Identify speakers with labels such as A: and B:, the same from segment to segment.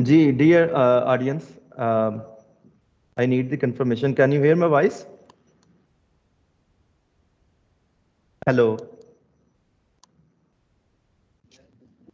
A: Ji, dear audience, I need the confirmation. Can you hear my voice? Hello.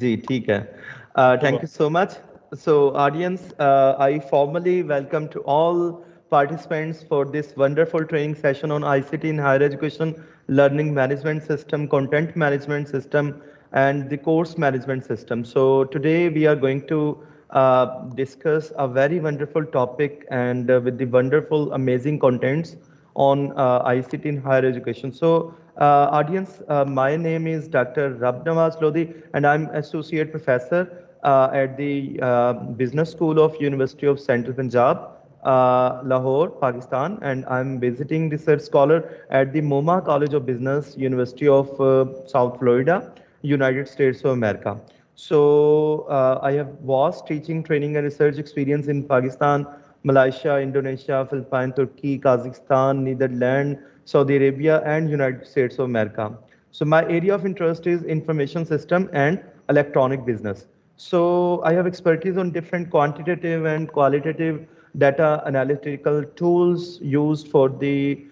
A: Ji, theek hai. Thank you so much. So, audience, I formally welcome to all participants for this wonderful training session on ICT in higher education, learning management system, content management system, and the course management system. So, today we are going to discuss a very wonderful topic and with the wonderful, amazing contents on ICT in higher education. So, audience, my name is Dr. Rab Nawaz Lodi, and I'm Associate Professor at the Business School of University of Central Punjab, Lahore, Pakistan, and I'm visiting research scholar at the MoMA College of Business, University of South Florida, United States of America. So I have vast teaching, training, and research experience in Pakistan, Malaysia, Indonesia, Philippines, Turkey, Kazakhstan, Netherlands, Saudi Arabia, and United States of America. So my area of interest is information system and electronic business. So I have expertise on different quantitative and qualitative data analytical tools used for the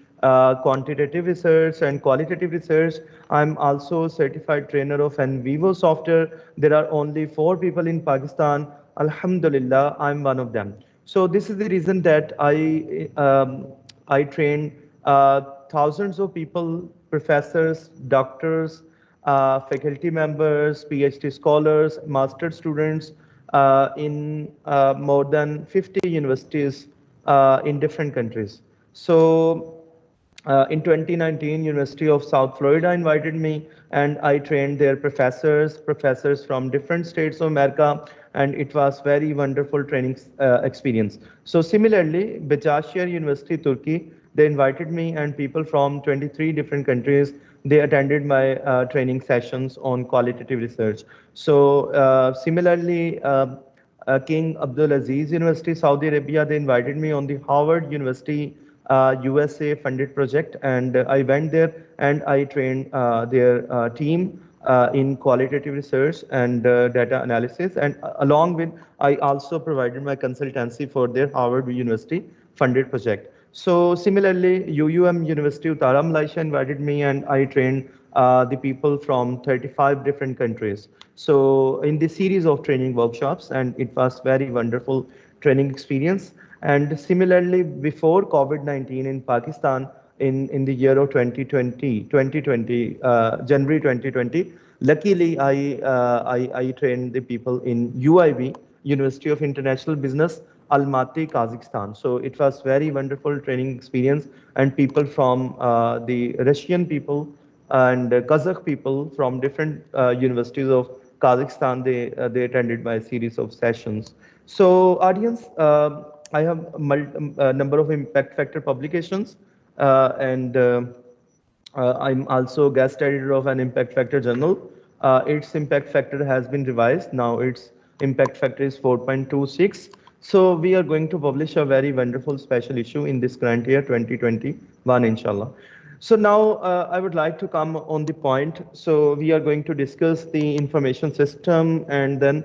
A: quantitative research and qualitative research. I'm also certified trainer of NVivo software. There are only 4 people in Pakistan. Alhamdulillah, I'm one of them. So this is the reason that I train thousands of people, professors, doctors, faculty members, PhD scholars, master students in more than 50 universities in different countries. So in 2019, University of South Florida invited me, and I trained their professors from different states of America, and it was very wonderful training experience. So similarly, Başakşehir University, Turkey, they invited me, and people from 23 different countries, they attended my training sessions on qualitative research. So similarly, King Abdulaziz University, Saudi Arabia, they invited me on the Harvard University USA funded project, and I went there and I trained their team in qualitative research and data analysis, and along with I also provided my consultancy for their Harvard University funded project. So similarly, UUM University Uttara Malaysia invited me, and I trained the people from 35 different countries. So in this series of training workshops, and it was very wonderful training experience. And similarly, before COVID-19 in Pakistan, in the year of 2020, January 2020, luckily I trained the people in UIB, University of International Business, Almaty, Kazakhstan. So it was very wonderful training experience, and people from the Russian people and Kazakh people from different universities of Kazakhstan, they attended my series of sessions. So audience, I have a number of impact factor publications, and I'm also guest editor of an impact factor journal. Its impact factor has been revised. Now its impact factor is 4.26. So we are going to publish a very wonderful special issue in this current year, 2021, inshallah. So now I would like to come on the point. So we are going to discuss the information system and then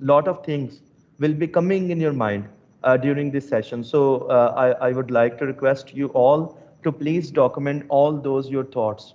A: lot of things will be coming in your mind during this session. So I would like to request you all to please document all those your thoughts.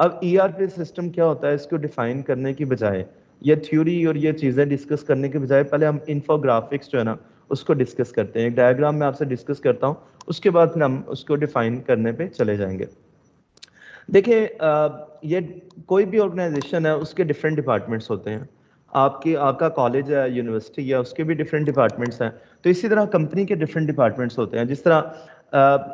A: اب ERP system کیا ہوتا ہے, اس کو define کرنے کی بجائے یہ theory اور یہ چیزیں ڈسکس کرنے کے بجائے پہلے ہم انفوگرافکس جو ہے نا اس کو ڈسکس کرتے ہیں. ایک ڈائیگرام میں آپ سے ڈسکس کرتا ہوں, اس کے بعد پھر ہم اس کو ڈیفائن کرنے پہ چلے جائیں گے. دیکھیں یہ کوئی بھی آرگنائزیشن ہے, اس کے ڈفرینٹ ڈپارٹمنٹس ہوتے ہیں. آپ کا کالج ہے, یونیورسٹی ہے, اس کے بھی ڈفرینٹ ڈپارٹمنٹس ہیں. تو اسی طرح کمپنی کے ڈفرینٹ ڈپارٹمنٹس ہوتے ہیں. جس طرح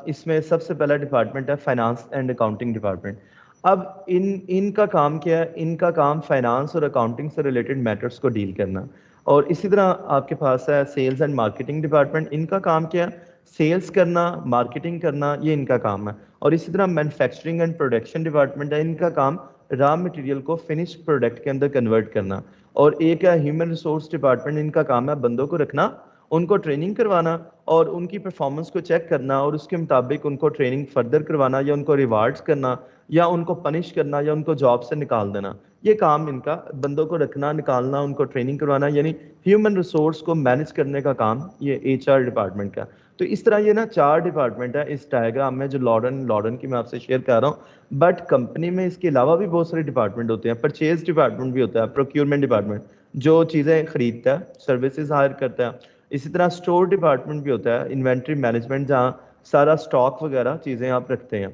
A: اس میں سب سے پہلا ڈپارٹمنٹ ہے فائنانس اینڈ اکاؤنٹنگ ڈپارٹمنٹ. اب ان کا کام کیا ہے؟ ان کا کام فائنانس اور اکاؤنٹنگ سے ریلیٹڈ میٹرز کو ڈیل کرنا. اور اسی طرح آپ کے پاس ہے سیلز اینڈ مارکیٹنگ ڈپارٹمنٹ. ان کا کام کیا ہے؟ سیلز کرنا, مارکیٹنگ کرنا, یہ ان کا کام ہے. اور اسی طرح مینوفیکچرنگ اینڈ پروڈکشن ڈپارٹمنٹ ہے. ان کا کام را مٹیریل کو فنش پروڈکٹ کے اندر کنورٹ کرنا. اور ایک ہے ہیومن ریسورس ڈپارٹمنٹ. ان کا کام ہے بندوں کو رکھنا, ان کو ٹریننگ کروانا اور ان کی پرفارمنس کو چیک کرنا اور اس کے مطابق ان کو ٹریننگ فردر کروانا یا ان کو ریوارڈز کرنا یا ان کو پنش کرنا یا ان کو جاب سے نکال دینا. یہ کام ان کا بندوں کو رکھنا, نکالنا, ان کو ٹریننگ کروانا, یعنی ہیومن ریسورس کو مینج کرنے کا کام یہ HR ڈپارٹمنٹ کا. تو اس طرح یہ نا 4 ڈپارٹمنٹ ہے اس ڈائیگرام میں جو لارڈن کی میں آپ سے شیئر کر رہا ہوں. بٹ کمپنی میں اس کے علاوہ بھی بہت سارے ڈپارٹمنٹ ہوتے ہیں. پرچیز ڈپارٹمنٹ بھی ہوتا ہے, پروکیورمنٹ ڈپارٹمنٹ جو چیزیں خریدتا ہے, سروسز ہائر کرتا ہے. اسی طرح اسٹور ڈپارٹمنٹ بھی ہوتا ہے, انوینٹری مینجمنٹ, جہاں سارا اسٹاک وغیرہ چیزیں آپ رکھتے ہیں.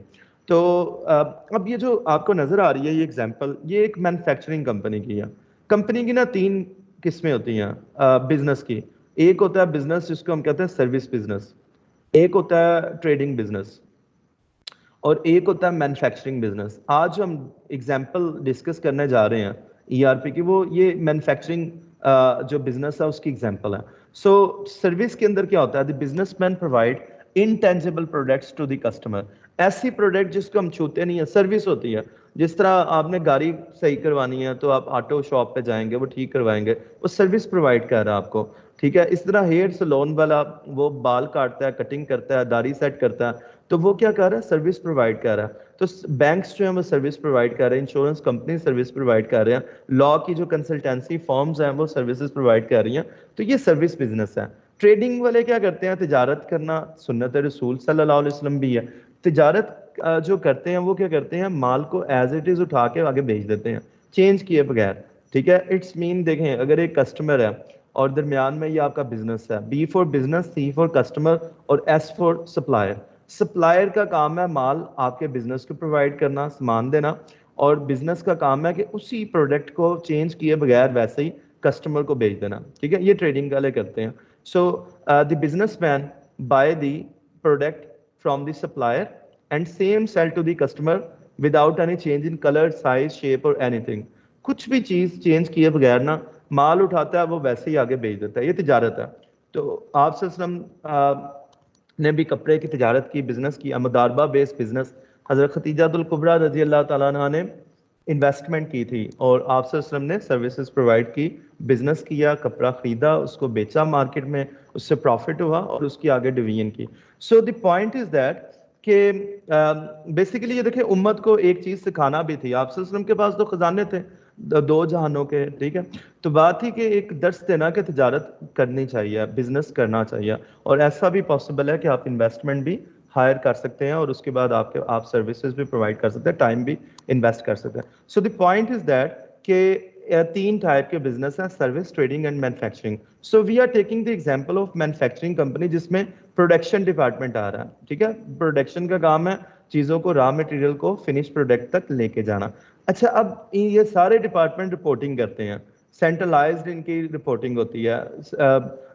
A: تو اب یہ جو آپ کو نظر آ رہی ہے یہ ایگزامپل, یہ ایک مینوفیکچرنگ کمپنی کی ہے. کمپنی کی نا 3 قسمیں ہوتی ہیں بزنس کی. ایک ہوتا ہے بزنس جس کو ہم کہتے ہیں سروس بزنس, ایک ہوتا ہے ٹریڈنگ بزنس, اور ایک ہوتا ہے مینوفیکچرنگ بزنس. آج ہم ایگزامپل ڈسکس کرنے جا رہے ہیں ERP کی, وہ یہ مینوفیکچرنگ جو بزنس ہے اس کی ایگزامپل ہے. سو سروس کے اندر کیا ہوتا ہے؟ The business man provide intangible products to the customer. ایسی پروڈکٹ جس کو ہم چھوتے نہیں ہیں, سروس ہوتی ہے. جس طرح آپ نے گاڑی صحیح کروانی ہے تو آپ آٹو شاپ پہ جائیں گے, وہ ٹھیک کروائیں گے, وہ سروس پرووائڈ کر رہا ہے آپ کو, ٹھیک ہے. اس طرح ہیئر سلون والا وہ بال کاٹتا ہے, کٹنگ کرتا ہے, داڑھی سیٹ کرتا ہے, تو وہ کیا کر رہا ہے؟ سروس پرووائڈ کر رہا ہے. تو بینکس جو ہیں وہ سروس پرووائڈ کر رہے ہیں, انشورنس کمپنی سروس پرووائڈ کر رہے ہیں, لا کی جو کنسلٹینسی فارمز ہیں وہ سروسز پرووائڈ کر رہی ہیں. تو یہ سروس بزنس ہے. ٹریڈنگ والے کیا کرتے ہیں؟ تجارت کرنا سنت رسول صلی اللہ علیہ وسلم بھی ہے. تجارت جو کرتے ہیں وہ کیا کرتے ہیں؟ مال کو ایز اٹ از اٹھا کے آگے بیچ دیتے ہیں, چینج کیے بغیر, ٹھیک ہے. اٹس مین دیکھیں, اگر ایک کسٹمر ہے اور درمیان میں یہ آپ کا بزنس ہے, B for business, C for customer اور S فور سپلائر. سپلائر کا کام ہے مال آپ کے بزنس کو پرووائڈ کرنا, سامان دینا, اور بزنس کا کام ہے کہ اسی پروڈکٹ کو چینج کیے بغیر ویسے ہی کسٹمر کو بیچ دینا, ٹھیک ہے. یہ ٹریڈنگ والے کرتے ہیں. So the business man buy the product from the supplier and same sell to the customer without any change in colour, size, shape اور اینی تھنگ. کچھ بھی چیز چینج کیے بغیر نا مال اٹھاتا ہے, وہ ویسے ہی آگے بیچ دیتا ہے. یہ تجارت ہے. تو آپ صلی اللہ علیہ وسلم نے بھی کپڑے کی تجارت کی, بزنس کی, مداربہ بیس بزنس. حضرت خدیجہ الکبریٰ رضی اللہ تعالیٰ عنہ نے انویسٹمنٹ کی تھی اور آپ صلی اللہ علیہ وسلم نے سروسز پرووائڈ کی, بزنس کیا, کپڑا خریدا, اس کو بیچا مارکیٹ میں, اس سے پروفٹ ہوا اور اس کی آگے ڈویژن کی. سو دی پوائنٹ از دیٹ کہ بیسیکلی یہ دیکھیں امت کو ایک چیز سکھانا بھی تھی. آپ صلی اللہ علیہ وسلم کے پاس تو خزانے تھے 2 جہانوں کے, ٹھیک ہے. تو بات تھی کہ ایک درس دینا کہ تجارت کرنی چاہیے, بزنس کرنا چاہیے, اور ایسا بھی پاسبل ہے کہ آپ انویسٹمنٹ بھی ہائر کر سکتے ہیں اور اس کے بعد آپ سروسز بھی پرووائڈ کر سکتے ہیں, ٹائم بھی انویسٹ کر سکتے ہیں. So the point is that کہ 3 ٹائپ کے بزنس ہیں, service, trading and manufacturing. So we are taking the example of manufacturing company جس میں پروڈکشن ڈپارٹمنٹ آ رہا ہے, ٹھیک ہے. پروڈکشن کا کام ہے چیزوں کو, را مٹیریل کو فنش پروڈکٹ تک لے کے جانا. اچھا, اب یہ سارے ڈپارٹمنٹ رپورٹنگ کرتے ہیں, سینٹرلائزڈ ان کی رپورٹنگ ہوتی ہے.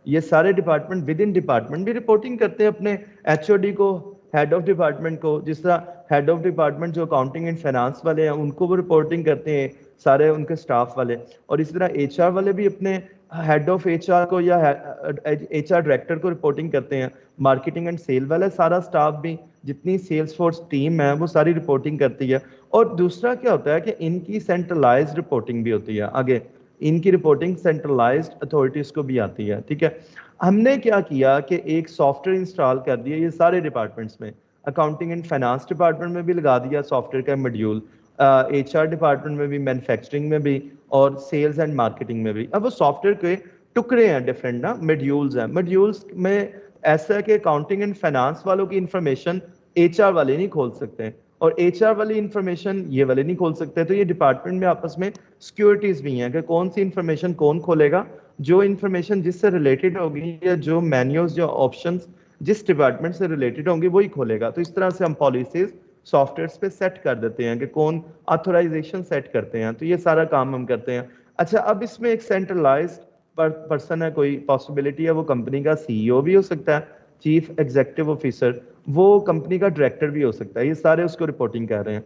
A: یہ سارے ڈپارٹمنٹ ود ان ڈپارٹمنٹ بھی رپورٹنگ کرتے ہیں اپنے HOD کو, ہیڈ آف ڈپارٹمنٹ کو. جس طرح ہیڈ آف ڈپارٹمنٹ جو اکاؤنٹنگ اینڈ فائنانس والے ہیں ان کو وہ رپورٹنگ کرتے ہیں سارے ان کے سٹاف والے, اور اسی طرح HR والے بھی اپنے ہیڈ آف HR کو یا HR ڈائریکٹر کو رپورٹنگ کرتے ہیں. مارکیٹنگ اینڈ سیل والے سارا سٹاف بھی, جتنی سیلز فورس ٹیم ہے وہ ساری رپورٹنگ کرتی ہے. اور دوسرا کیا ہوتا ہے کہ ان کی سینٹرلائزڈ رپورٹنگ بھی ہوتی ہے, آگے ان کی رپورٹنگ سینٹرلائزڈ اتھارٹیز کو بھی آتی ہے, ٹھیک ہے. ہم نے کیا کیا کہ ایک سافٹ ویئر انسٹال کر دیا یہ سارے ڈپارٹمنٹس میں, اکاؤنٹنگ اینڈ فائنانس ڈپارٹمنٹ میں بھی لگا دیا سافٹ ویئر کا ماڈیول, HR ڈپارٹمنٹ میں بھی, مینوفیکچرنگ میں بھی, اور سیلز اینڈ مارکیٹنگ میں بھی. اب وہ سافٹ ویئر کے ٹکڑے ہیں ڈفرینٹ نا, ماڈیولز ہیں. ماڈیولز میں ایسا ہے کہ اکاؤنٹنگ اینڈ فائنانس والوں کی انفارمیشن HR والے نہیں کھول سکتے, اور ایچ آر والی انفارمیشن یہ والے نہیں کھول سکتے. تو یہ ڈپارٹمنٹ میں آپس میں سیکورٹیز بھی ہیں کہ کون سی انفارمیشن کون کھولے گا. جو انفارمیشن جس سے ریلیٹڈ ہوگی یا جو مینیوز یا آپشنز جس ڈپارٹمنٹ سے ریلیٹڈ ہوں گی وہی کھولے گا. تو اس طرح سے ہم پالیسیز سافٹ ویئرس پہ سیٹ کر دیتے ہیں کہ کون آتھورائزیشن سیٹ کرتے ہیں. تو یہ سارا کام ہم کرتے ہیں. اچھا اب اس میں ایک سینٹرلائزڈ پرسن ہے, کوئی پاسبلٹی ہے وہ کمپنی کا سی ای او بھی ہو سکتا ہے, چیف ایگزیکٹو آفیسر, وہ کمپنی کا ڈائریکٹر بھی ہو سکتا ہے. یہ سارے اس کو رپورٹنگ کر رہے ہیں.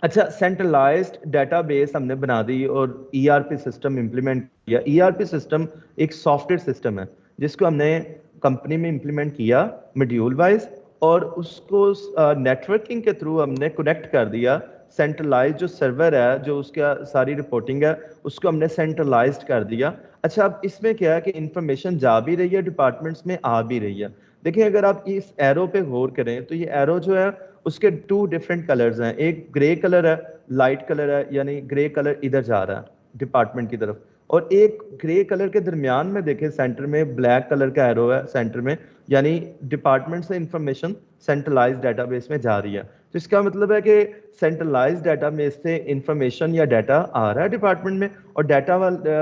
A: اچھا سینٹرلائزڈ ڈیٹا بیس ہم نے بنا دی اور E R P system implement کیا. ای آر پی سسٹم ایک سافٹ ویئر سسٹم ہے جس کو ہم نے کمپنی میں امپلیمنٹ کیا ماڈیول وائز, اور اس کو نیٹورکنگ کے تھرو ہم نے کنیکٹ کر دیا. سینٹرلائز جو سرور ہے جو اس کا ساری رپورٹنگ ہے اس کو ہم نے سینٹرلائزڈ کر دیا. اچھا اب اس میں کیا ہے کہ انفارمیشن جا بھی رہی ہے ڈپارٹمنٹس میں, آ بھی رہی ہے. دیکھیں اگر آپ اس ایرو پہ غور کریں تو یہ ایرو جو ہے اس کے 2 ڈفرینٹ کلرز ہیں. ایک گرے کلر ہے, لائٹ کلر ہے, یعنی گرے کلر ادھر جا رہا ہے ڈپارٹمنٹ کی طرف, اور ایک گرے کلر کے درمیان میں دیکھیں سینٹر میں بلیک کلر کا ایرو ہے سینٹر میں, یعنی ڈپارٹمنٹ سے انفارمیشن سینٹرلائز ڈیٹا بیس میں جا رہی ہے. تو اس کا مطلب ہے کہ سینٹرلائز ڈیٹا بیس سے انفارمیشن یا ڈیٹا آ رہا ہے ڈپارٹمنٹ میں, اور ڈیٹا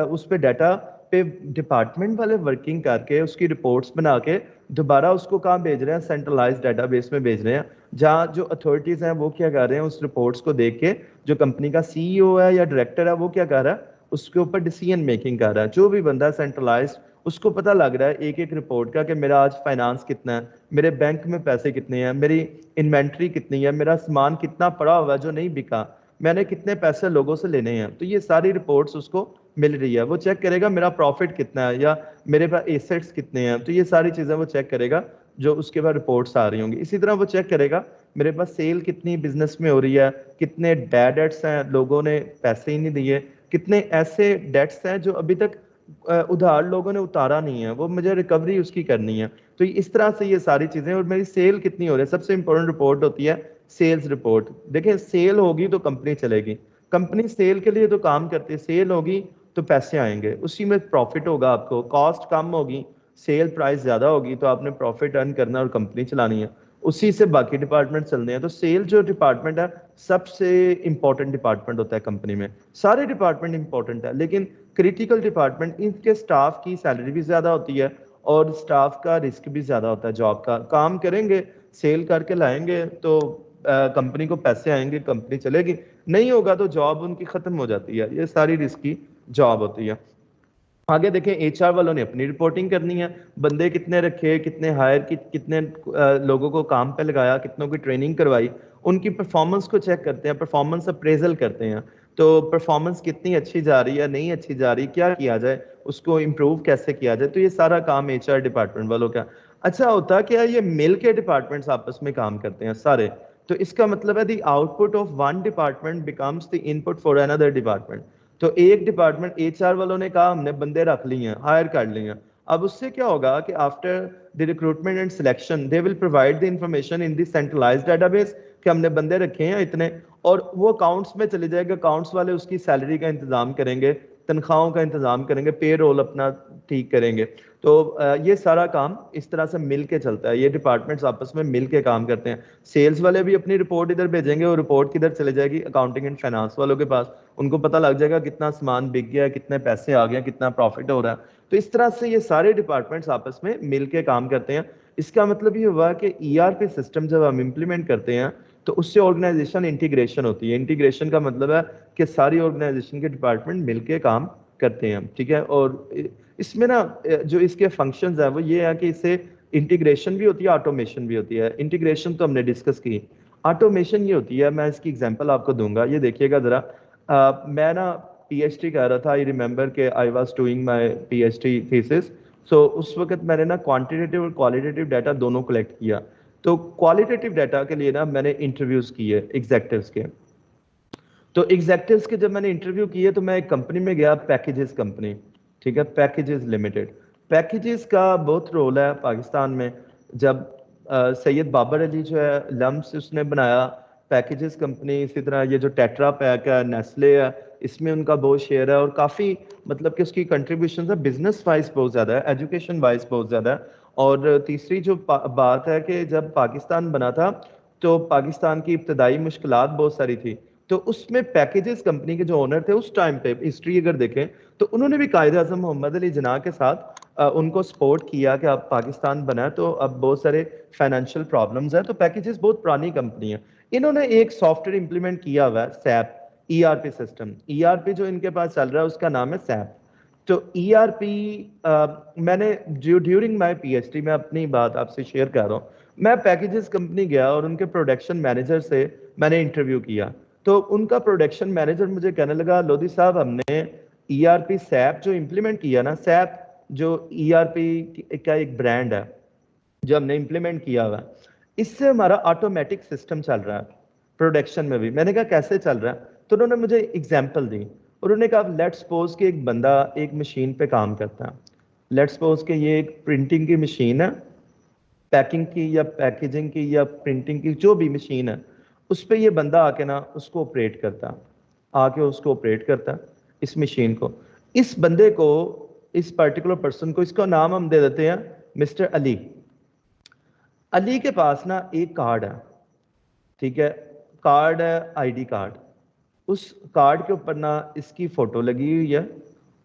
A: اس پہ ڈیٹا پہ ڈپارٹمنٹ والے ورکنگ کر کے اس کی رپورٹس بنا کے دوبارہ اس کو کہاں بھیج رہے ہیں, سینٹرلائز ڈیٹا بیس میں بھیج رہے ہیں, جہاں جو اتھارٹیز ہیں وہ کیا کر رہے ہیں اس رپورٹس کو دیکھ کے, جو کمپنی کا سی ای او ہے یا ڈائریکٹر ہے وہ کیا کر رہا ہے اس کے اوپر ڈیسیژن میکنگ کر رہا ہے. جو بھی بندہ سینٹرلائزڈ اس کو پتہ لگ رہا ہے ایک ایک رپورٹ کا کہ میرا آج فائنانس کتنا ہے, میرے بینک میں پیسے کتنے ہیں, میری انوینٹری کتنی ہے, میرا سامان کتنا پڑا ہوا ہے جو نہیں بکا, میں نے کتنے پیسے لوگوں سے لینے ہیں. تو یہ ساری رپورٹس اس کو مل رہی ہے. وہ چیک کرے گا میرا پروفٹ کتنا ہے یا میرے پاس ایسٹس کتنے ہیں. تو یہ ساری چیزیں وہ چیک کرے گا جو اس کے بعد رپورٹس آ رہی ہوں گی. اسی طرح وہ چیک کرے گا میرے پاس سیل کتنی بزنس میں ہو رہی ہے, کتنے بیڈ ڈیٹس ہیں, لوگوں نے پیسے ہی نہیں دیے, کتنے ایسے ڈیٹس ہیں جو ابھی تک ادھار لوگوں نے اتارا نہیں ہے, وہ مجھے ریکوری اس کی کرنی ہے. تو اس طرح سے یہ ساری چیزیں, اور میری سیل کتنی ہو رہی ہے. سب سے امپورٹنٹ رپورٹ ہوتی ہے سیلز رپورٹ. دیکھیں سیل ہوگی تو کمپنی چلے گی, کمپنی سیل کے لیے تو کام کرتی ہے, سیل ہوگی تو پیسے آئیں گے, اسی میں پروفٹ ہوگا آپ کو. کاسٹ کم ہوگی, سیل پرائس زیادہ ہوگی تو آپ نے پروفٹ ارن کرنا اور کمپنی چلانی ہے, اسی سے باقی ڈپارٹمنٹ چلنے ہیں. تو سیل جو ڈپارٹمنٹ ہے سب سے امپورٹنٹ ڈپارٹمنٹ ہوتا ہے کمپنی میں. سارے ڈپارٹمنٹ امپورٹنٹ ہے لیکن کریٹیکل ڈپارٹمنٹ, ان کے سٹاف کی سیلری بھی زیادہ ہوتی ہے اور سٹاف کا رسک بھی زیادہ ہوتا ہے. جاب کا کام کریں گے, سیل کر کے لائیں گے تو کمپنی کو پیسے آئیں گے, کمپنی چلے گی. نہیں ہوگا تو جاب ان کی ختم ہو جاتی ہے. یہ ساری رسکی جاب ہوتی ہے. آگے دیکھیں ایچ آر والوں نے اپنی رپورٹنگ کرنی ہے, بندے کتنے رکھے, کتنے ہائر کی, کتنے لوگوں کو کام پہ لگایا, کتنوں کی ٹریننگ کروائی, ان کی پرفارمنس کو چیک کرتے ہیں, پرفارمنس اپریزل کرتے ہیں. تو پرفارمنس کتنی اچھی جا رہی ہے, نہیں اچھی جا رہی, کیا کیا جائے, اس کو امپروو کیسے کیا جائے. تو یہ سارا کام ایچ آر ڈپارٹمنٹ والوں کا. اچھا ہوتا کیا ہے, یہ مل کے ڈپارٹمنٹس آپس میں کام کرتے ہیں سارے. تو اس کا مطلب ہے the out put of one department becomes the in put for another department. تو ایک ڈپارٹمنٹ ایچ آر والوں نے کہا ہم نے بندے رکھ لیے ہیں, ہائر کر لیے ہیں. اب اس سے کیا ہوگا کہ after the recruitment and selection they will provide the information in the centralised database کہ ہم نے بندے رکھے ہیں اتنے, اور وہ اکاؤنٹس میں چلے جائے گا, اکاؤنٹس والے اس کی سیلری کا انتظام کریں گے, تنخواہوں کا انتظام کریں گے, پے رول اپنا ٹھیک کریں گے. تو یہ سارا کام اس طرح سے مل کے چلتا ہے. یہ ڈپارٹمنٹس آپس میں مل کے کام کرتے ہیں. سیلز والے بھی اپنی رپورٹ ادھر بھیجیں گے اور رپورٹ کدھر چلے جائے گی, اکاؤنٹنگ اینڈ فائنانس والوں کے پاس. ان کو پتہ لگ جائے گا کتنا سامان بک گیا ہے, کتنے پیسے آ گئے, کتنا پروفٹ ہو رہا ہے. تو اس طرح سے یہ سارے ڈپارٹمنٹس آپس میں مل کے کام کرتے ہیں. اس کا مطلب یہ ہوا کہ ای آر پی سسٹم جب ہم امپلیمنٹ کرتے ہیں تو اس سے آرگنائزیشن انٹیگریشن ہوتی ہے. انٹیگریشن کا مطلب ہے کہ ساری آرگنائزیشن کے ڈپارٹمنٹ مل کے کام کرتے ہیں, ٹھیک ہے. اور اس میں نا جو اس کے فنکشنز ہیں وہ یہ ہے کہ اس سے انٹیگریشن بھی ہوتی ہے, آٹومیشن بھی ہوتی ہے. انٹیگریشن تو ہم نے ڈسکس کی, آٹومیشن یہ ہوتی ہے, میں اس کی ایگزامپل آپ کو دوں گا. یہ دیکھیے گا ذرا, میں نا پی ایچ ڈی کر رہا تھا. آئی ریمبر کہ I was doing my P H D thesis. So اس وقت میں نے نا کوانٹیٹیو اور کوالیٹیو ڈیٹا دونوں کلیکٹ کیا. تو کوالیٹیو ڈیٹا کے لیے نا میں نے انٹرویوز کیے ایگزیکٹوز کے. تو ایگزیکٹوز کے جب میں نے انٹرویو کیے تو میں ایک کمپنی میں گیا, پیکیجز کمپنی, ٹھیک ہے, پیکیجز لمیٹڈ. پیکیجز کا بہت رول ہے پاکستان میں. جب سید بابر علی جو ہے لمس اس نے بنایا پیکیجز کمپنی, اسی طرح یہ جو ٹیٹرا پیک ہے, نیسلے ہے, اس میں ان کا بہت شیئر ہے, اور کافی مطلب کہ اس کی کنٹریبیوشن ہے بزنس وائز بہت زیادہ ہے, ایجوکیشن وائز بہت زیادہ ہے. اور تیسری جو بات ہے کہ جب پاکستان بنا تھا تو پاکستان کی ابتدائی مشکلات بہت ساری تھی. تو اس میں پیکیجز کمپنی کے جو اونر تھے اس ٹائم پہ ہسٹری اگر دیکھیں تو انہوں نے بھی قائد اعظم محمد علی جناح کے ساتھ ان کو سپورٹ کیا کہ اب پاکستان بنا تو اب بہت سارے فائنینشیل پرابلمز ہیں. تو پیکیجز بہت پرانی کمپنی ہے. انہوں نے ایک سافٹ ویئر امپلیمنٹ کیا ہوا ہے سیپ ERP سسٹم. ERP جو ان کے پاس چل رہا ہے اس کا نام ہے سیپ. تو ERP میں نے ڈیورنگ مائی PhD میں اپنی بات آپ سے شیئر کر رہا ہوں. میں پیکیجز کمپنی گیا اور ان کے پروڈکشن مینیجر سے میں نے انٹرویو کیا. تو ان کا پروڈکشن مینیجر مجھے کہنے لگا لودھی صاحب ہم نے ERP سیپ جو امپلیمنٹ کیا نا, سیپ جو ERP کا ایک برانڈ ہے جو ہم نے امپلیمنٹ کیا ہوا, اس سے ہمارا آٹومیٹک سسٹم چل رہا ہے پروڈکشن میں بھی. میں نے کہا کیسے چل رہا ہے؟ تو انہوں نے مجھے ایگزامپل دی. انہوں نے کہا لیٹ سپوز کہ ایک بندہ ایک مشین پہ کام کرتا ہے. لیٹ سپوز کہ یہ ایک پرنٹنگ کی مشین ہے, پیکنگ کی یا پیکیجنگ کی یا پرنٹنگ کی جو بھی مشین ہے, اس پہ یہ بندہ آ کے نا اس کو آپریٹ کرتا ہے اس مشین کو. اس بندے کو, اس پرٹیکولر پرسن کو, اس کا نام ہم دے دیتے ہیں مسٹر علی. علی کے پاس نا ایک کارڈ ہے, ٹھیک ہے, کارڈ ہے ID کارڈ. اس کارڈ کے اوپر نا اس کی فوٹو لگی ہوئی ہے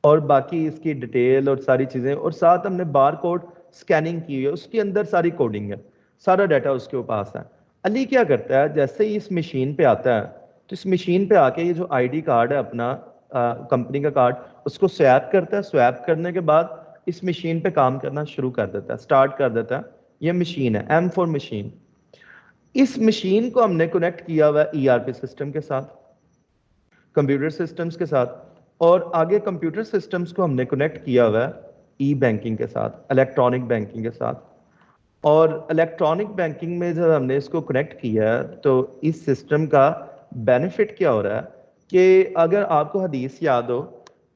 A: اور باقی اس کی ڈیٹیل اور ساری چیزیں, اور ساتھ ہم نے بار کوڈ سکیننگ کی ہوئی ہے, اس کے اندر ساری کوڈنگ ہے, سارا ڈیٹا اس کے پاس ہے. علی کیا کرتا ہے, جیسے ہی اس مشین پہ آتا ہے تو اس مشین پہ آ کے یہ جو ID کارڈ ہے اپنا کمپنی کا کارڈ, اس کو سویپ کرتا ہے. سویپ کرنے کے بعد اس مشین پہ کام کرنا شروع کر دیتا ہے, سٹارٹ کر دیتا ہے. یہ مشین ہے M4 مشین. اس مشین کو ہم نے کنیکٹ کیا ہوا ہے ERP سسٹم کے ساتھ, کمپیوٹر سسٹمز کے ساتھ, اور آگے کمپیوٹر سسٹمز کو ہم نے کنیکٹ کیا ہوا ہے ای بینکنگ کے ساتھ, الیکٹرانک بینکنگ کے ساتھ. اور الیکٹرانک بینکنگ میں جب ہم نے اس کو کنیکٹ کیا ہے تو اس سسٹم کا بینیفٹ کیا ہو رہا ہے کہ اگر آپ کو حدیث یاد ہو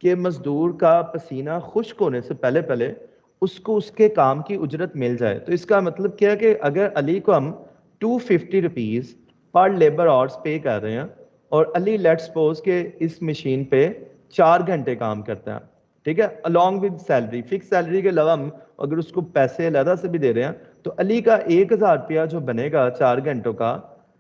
A: کہ مزدور کا پسینہ خشک ہونے سے پہلے اس کو اس کے کام کی اجرت مل جائے, تو اس کا مطلب کیا ہے کہ اگر علی کو ہم 250 روپیز پر لیبر آورس پے کر رہے ہیں اور علی لیٹ سپوز کہ اس مشین پہ 4 گھنٹے کام کرتا ہے, ٹھیک ہے, along with salary, fix salary کے علاوہ ہم اگر اس کو پیسے علیحدہ سے بھی دے رہے ہیں تو علی کا 1000 روپیہ جو بنے گا 4 گھنٹوں کا,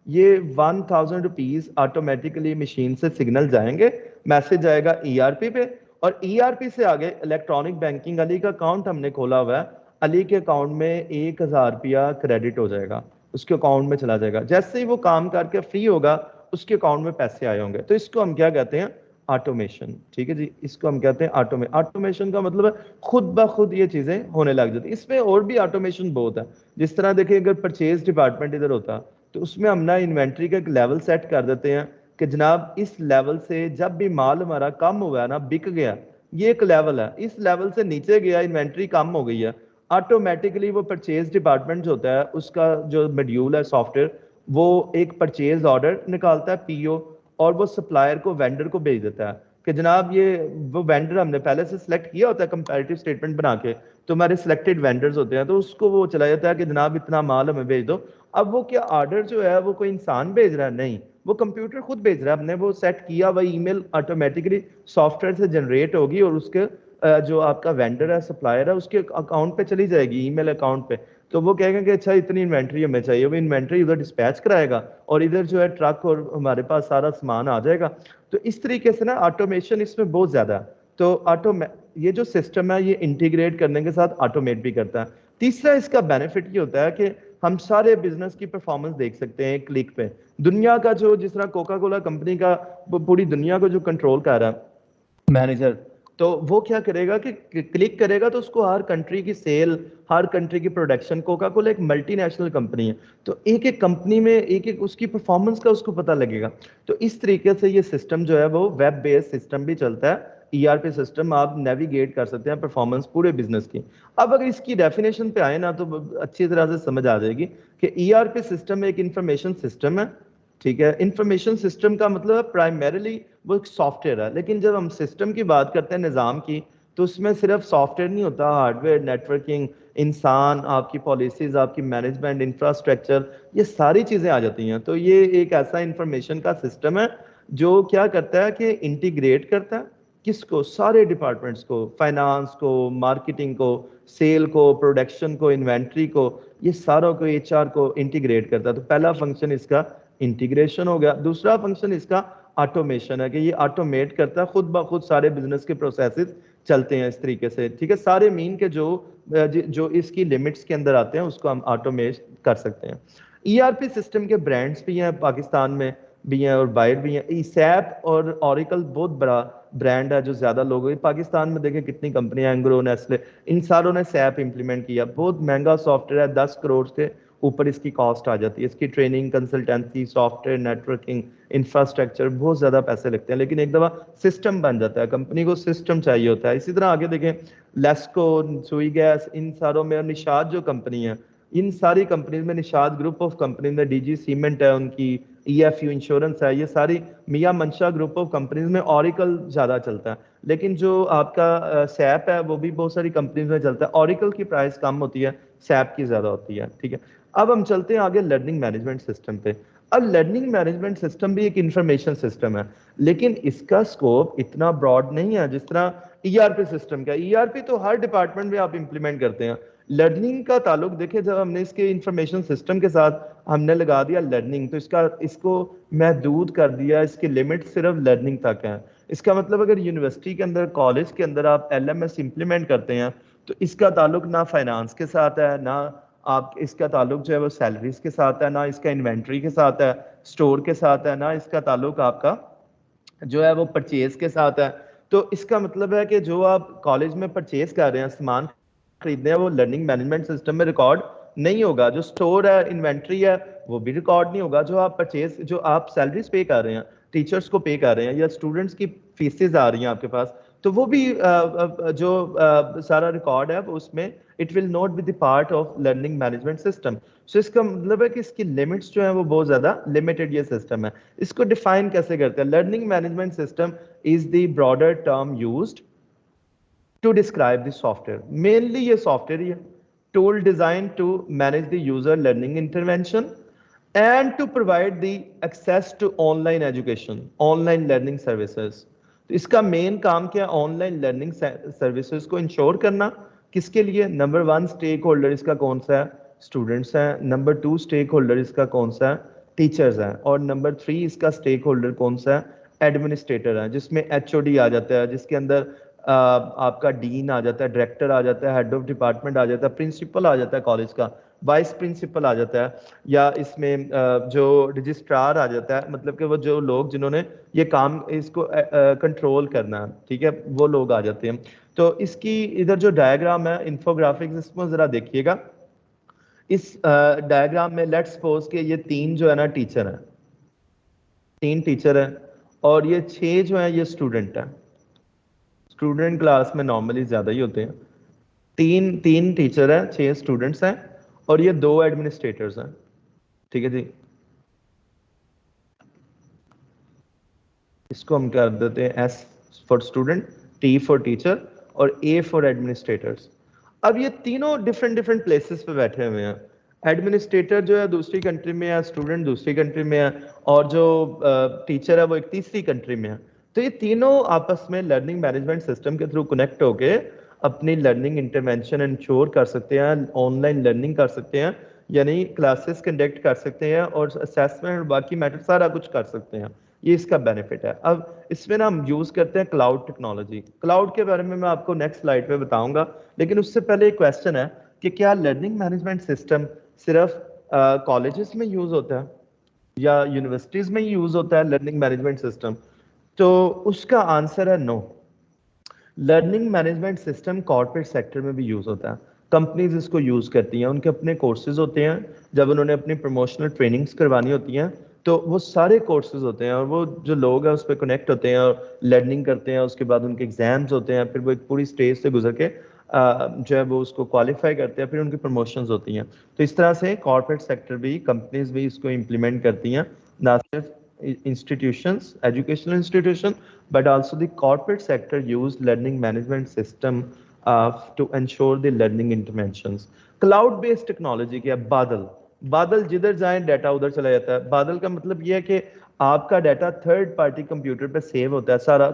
A: یہ 1000 روپیز آٹومیٹکلی مشین سے سگنل جائیں گے, میسج جائے گا ERP پہ, اور ERP سے آگے الیکٹرانک بینکنگ. علی کا اکاؤنٹ ہم نے کھولا ہوا ہے, علی کے اکاؤنٹ میں 1000 روپیہ کریڈٹ ہو جائے گا, اس کے اکاؤنٹ میں چلا جائے گا. جیسے ہی وہ کام کر کے فری ہوگا اس کے اکاؤنٹ میں پیسے آئے ہوں گے. تو اس کو ہم کیا کہتے ہیں, آٹومیشن. ٹھیک ہے جی, اس کو ہم کہتے ہیں آٹومیشن کا مطلب ہے خود بخود یہ چیزیں ہونے لگ جاتی. اس میں اور بھی آٹومیشن بہت ہے. جس طرح دیکھیں اگر پرچیز ڈپارٹمنٹ ادھر ہوتا تو اس میں ہم نا انوینٹری کا ایک لیول سیٹ کر دیتے ہیں کہ جناب اس لیول سے جب بھی مال ہمارا کم ہوا ہے نا, بک گیا, یہ ایک لیول ہے, اس لیول سے نیچے گیا, انوینٹری کم ہو گئی ہے, آٹومیٹکلی وہ پرچیز ڈپارٹمنٹ جو ہوتا ہے اس کا جو میڈیول ہے سافٹ ویئر, وہ ایک پرچیز آرڈر نکالتا ہے PO, اور وہ سپلائر کو وینڈر کو بھیج دیتا ہے کہ جناب یہ وہ وینڈر ہم نے پہلے سے سلیکٹ کیا ہوتا ہے کمپیریٹیو اسٹیٹمنٹ بنا کے, تو ہمارے سلیکٹڈ وینڈرز ہوتے ہیں, تو اس کو وہ چلا جاتا ہے کہ جناب اتنا مال ہمیں بھیج دو. اب وہ کیا آرڈر جو ہے وہ کوئی انسان بھیج رہا ہے؟ نہیں, وہ کمپیوٹر خود بھیج رہا ہے. ہم نے وہ سیٹ کیا وہ ای میل آٹومیٹکلی سافٹ ویئر سے جنریٹ ہوگی اور اس کے جو آپ کا وینڈر ہے, سپلائر ہے, اس کے اکاؤنٹ پہ چلی جائے گی, ای میل اکاؤنٹ پہ. تو وہ کہے گا کہ اچھا اتنی انوینٹری ہمیں چاہیے, وہ انوینٹری ادھر ڈسپیچ کرائے گا اور ادھر جو ہے ٹرک اور ہمارے پاس سارا سامان آ جائے گا. تو اس طریقے سے نا آٹومیشن اس میں بہت زیادہ ہے. تو یہ جو سسٹم ہے یہ انٹیگریٹ کرنے کے ساتھ آٹومیٹ بھی کرتا ہے. تیسرا اس کا بینیفٹ یہ ہوتا ہے کہ ہم سارے بزنس کی پرفارمنس دیکھ سکتے ہیں ایک کلک پہ. دنیا کا جو جس طرح کوکا کولا کمپنی کا پوری دنیا کو جو کنٹرول کر رہا ہے مینیجر, تو وہ کیا کرے گا کہ کلک کرے گا تو اس کو ہر کنٹری کی سیل, ہر کنٹری کی پروڈکشن, کوکا کولا ایک ملٹی نیشنل کمپنی ہے, تو ایک ایک کمپنی میں ایک ایک اس کی پرفارمنس کا اس کو پتہ لگے گا. تو اس طریقے سے یہ سسٹم جو ہے وہ ویب بیس سسٹم بھی چلتا ہے, ERP سسٹم, آپ نیویگیٹ کر سکتے ہیں پرفارمنس پورے بزنس کی. اب اگر اس کی ڈیفینیشن پہ آئے نا تو اچھی طرح سے سمجھ آ جائے گی کہ ERP سسٹم ایک انفارمیشن سسٹم ہے, ٹھیک ہے. انفارمیشن سسٹم کا مطلب ہے پرائمریلی وہ ایک سافٹ ویئر ہے, لیکن جب ہم سسٹم کی بات کرتے ہیں نظام کی, تو اس میں صرف سافٹ ویئر نہیں ہوتا, ہارڈ ویئر, نیٹورکنگ, انسان, آپ کی پالیسیز, آپ کی مینجمنٹ, انفراسٹرکچر, یہ ساری چیزیں آ جاتی ہیں. تو یہ ایک ایسا انفارمیشن کا سسٹم ہے جو کیا کرتا ہے کہ انٹیگریٹ کرتا ہے, کس کو؟ سارے ڈپارٹمنٹس کو، فائنانس کو، مارکیٹنگ کو، سیل کو، پروڈکشن کو، انوینٹری کو، یہ ساروں کو ایچ آر کو انٹیگریٹ کرتا ہے. تو پہلا فنکشن اس کا انٹیگریشن ہو گیا. دوسرا فنکشن اس کا آٹومیشن ہے کہ یہ آٹومیٹ کرتا ہے، خود بخود سارے بزنس کے پروسیسز چلتے ہیں اس طریقے سے. ٹھیک ہے، سارے مین کے جو اس کی لمٹس کے اندر آتے ہیں اس کو ہم آٹومیٹ کر سکتے ہیں. ای آر پی سسٹم کے برانڈس بھی ہیں پاکستان میں بھی ہیں اور باہر بھی ہیں. سیپ اور اوریکل بہت بڑا برانڈ ہے جو زیادہ لوگ پاکستان میں دیکھیں کتنی کمپنیاں، اینگرو، نیسلے، ان ساروں نے سیپ امپلیمنٹ کیا. بہت مہنگا سافٹ ویئر ہے، 10 کروڑ سے اوپر اس کی کاسٹ آ جاتی ہے. اس کی training, consultancy, software, networking, infrastructure, بہت زیادہ پیسے لگتے ہیں، لیکن ایک دفعہ سسٹم بن جاتا ہے. کمپنی کو سسٹم چاہیے ہوتا ہے. اسی طرح آگے دیکھیں لیسکو، سوئی گیس، ان ساروں میں، اور نشاد جو کمپنی ہے، ان ساری کمپنیز میں، نشاد گروپ آف کمپنیز میں، ڈی جی سیمنٹ ہے ان کی، ای ایف یو انشورنس ہے، یہ ساری میاں منشا گروپ آف کمپنیز میں اوریکل زیادہ چلتا ہے. لیکن جو آپ کا سیپ ہے وہ بھی بہت ساری کمپنیز میں چلتا ہے. اوریکل کی پرائس کم ہوتی ہے، سیپ کی زیادہ ہوتی ہے. ٹھیک ہے، اب ہم چلتے ہیں آگے لرننگ مینجمنٹ سسٹم پہ. اب لرننگ مینجمنٹ سسٹم بھی ایک انفارمیشن سسٹم ہے، لیکن اس کا اسکوپ اتنا براڈ نہیں ہے جس طرح ای آر پی سسٹم کا. ای آر پی تو ہر ڈپارٹمنٹ میں آپ امپلیمنٹ کرتے ہیں. لرننگ کا تعلق دیکھیں، جب ہم نے اس کے انفارمیشن سسٹم کے ساتھ ہم نے لگا دیا لرننگ، تو اس کو محدود کر دیا، اس کی لمٹ صرف لرننگ تک ہے. اس کا مطلب اگر یونیورسٹی کے اندر، کالج کے اندر آپ ایل ایم ایس امپلیمنٹ کرتے ہیں تو اس کا تعلق نہ فائنانس کے ساتھ ہے، نہ آپ اس کا تعلق جو ہے وہ سیلریز کے ساتھ ہے، نہ اس کا انوینٹری کے ساتھ ہے، اسٹور کے ساتھ ہے، نہ اس کا تعلق آپ کا جو ہے وہ پرچیز کے ساتھ ہے. تو اس کا مطلب ہے کہ جو آپ کالج میں پرچیز کر رہے ہیں، سامان خریدنے ہیں، وہ لرننگ مینجمنٹ سسٹم میں ریکارڈ نہیں ہوگا. جو اسٹور ہے، انوینٹری ہے، وہ بھی ریکارڈ نہیں ہوگا. جو آپ پرچیز، جو آپ سیلریز پے کر رہے ہیں، ٹیچرز کو پے کر رہے ہیں، یا اسٹوڈنٹس کی فیسز آ رہی ہیں آپ کے پاس، تو وہ بھی جو سارا ریکارڈ ہے وہ اس میں it will not be the part of learning management system. So اس کا مطلب ہے کہ اس کی لمٹس جو ہیں وہ بہت زیادہ لمیٹڈ یہ سسٹم ہے. اس کو ڈیفائن کیسے کرتے ہیں؟ Learning management system is the broader term used to describe the software. Mainly یہ سافٹ ویئر ہی ہے. Tool designed to manage the user learning intervention and to provide the access to online education, online learning services. تو اس کا مین کام کیا ہے؟ On line learning services کو ensure کرنا. کس کے لیے؟ نمبر 1 اسٹیک ہولڈر اس کا کون سا ہے؟ اسٹوڈنٹس ہیں. نمبر 2 اسٹیک ہولڈر اس کا کون سا ہے؟ ٹیچرز ہیں. اور نمبر 3 اس کا اسٹیک ہولڈر کون سا ہے؟ ایڈمنسٹریٹر ہے، جس میں ایچ او ڈی آ جاتا ہے، جس کے اندر آپ کا ڈین آ جاتا ہے، ڈائریکٹر آ جاتا ہے، ہیڈ آف ڈپارٹمنٹ آ جاتا ہے، پرنسپل آ جاتا ہے کالج کا، وائس پرنسپل آ جاتا ہے، یا اس میں جو رجسٹرار آ جاتا ہے، مطلب کہ وہ جو لوگ جنہوں نے یہ کام اس کو کنٹرول کرنا ہے، ٹھیک ہے، وہ لوگ آ جاتے ہیں. تو اس کی ادھر جو ڈائیگرام ہے انفوگرافکس، اس میں ذرا دیکھیے گا. اس ڈائیگرام میں لیٹس سپوز کہ یہ 3 جو ہے نا ٹیچر ہیں، 3 ٹیچر ہیں، اور یہ 6 جو ہیں یہ اسٹوڈنٹ ہیں. اسٹوڈنٹ کلاس میں نارملی زیادہ ہی ہوتے ہیں. 3 ٹیچر ہیں، 6 اسٹوڈنٹس ہیں، اور یہ 2 ایڈمنسٹریٹرز ہیں. ٹھیک ہے جی، اس کو ہم کر دیتے ہیں S for student, T for teacher, اور اے فار ایڈمنسٹریٹرز. اب یہ تینوں ڈفرینٹ پلیسز پہ بیٹھے ہوئے ہیں. ایڈمنسٹریٹر جو ہے دوسری کنٹری میں ہے، اسٹوڈنٹ دوسری کنٹری میں ہے، اور جو ٹیچر ہے وہ ایک تیسری کنٹری میں ہے. تو یہ تینوں آپس میں لرننگ مینجمنٹ سسٹم کے تھرو کنیکٹ ہو کے اپنی لرننگ انٹرونشن انشور کر سکتے ہیں، آن لائن لرننگ کر سکتے ہیں، یعنی کلاسز کنڈکٹ کر سکتے ہیں، اور اسیسمنٹ اور باقی میٹر سارا کچھ کر سکتے ہیں. یہ اس کا بینیفٹ ہے. اب اس میں نا ہم یوز کرتے ہیں کلاؤڈ ٹیکنالوجی. کلاؤڈ کے بارے میں آپ کو نیکسٹ سلائڈ پہ بتاؤں گا، لیکن اس سے پہلے ایک کویسچن ہے کہ کیا لرننگ مینجمنٹ سسٹم صرف کالجز میں یوز ہوتا ہے یا یونیورسٹیز میں یوز ہوتا ہے لرننگ مینجمنٹ سسٹم؟ تو اس کا آنسر ہے no. Learning management system corporate sector میں بھی یوز ہوتا ہے. کمپنیز اس کو یوز کرتی ہیں، ان کے اپنے کورسز ہوتے ہیں، جب انہوں نے اپنی پروموشنل ٹریننگز کروانی ہوتی ہیں تو وہ سارے کورسز ہوتے ہیں، اور وہ جو لوگ ہیں اس پہ کنیکٹ ہوتے ہیں اور لرننگ کرتے ہیں. اس کے بعد ان کے ایگزامز ہوتے ہیں، پھر وہ ایک پوری اسٹیج سے گزر کے جو ہے وہ اس کو کوالیفائی کرتے ہیں، پھر ان کی پروموشنز ہوتی ہیں. تو اس طرح سے کارپوریٹ سیکٹر بھی، کمپنیز بھی اس کو امپلیمنٹ کرتی ہیں، نہ صرف institutions, educational institution, but also the corporate sector use learning management system to ensure the learning interventions. Cloud based technology کیا؟ بادل. بادل جدھر جائیں ڈیٹا ادھر چلا جاتا ہے. بادل کا مطلب یہ ہے کہ آپ کا ڈیٹا تھرڈ پارٹی کمپیوٹر پہ سیو ہوتا ہے سارا.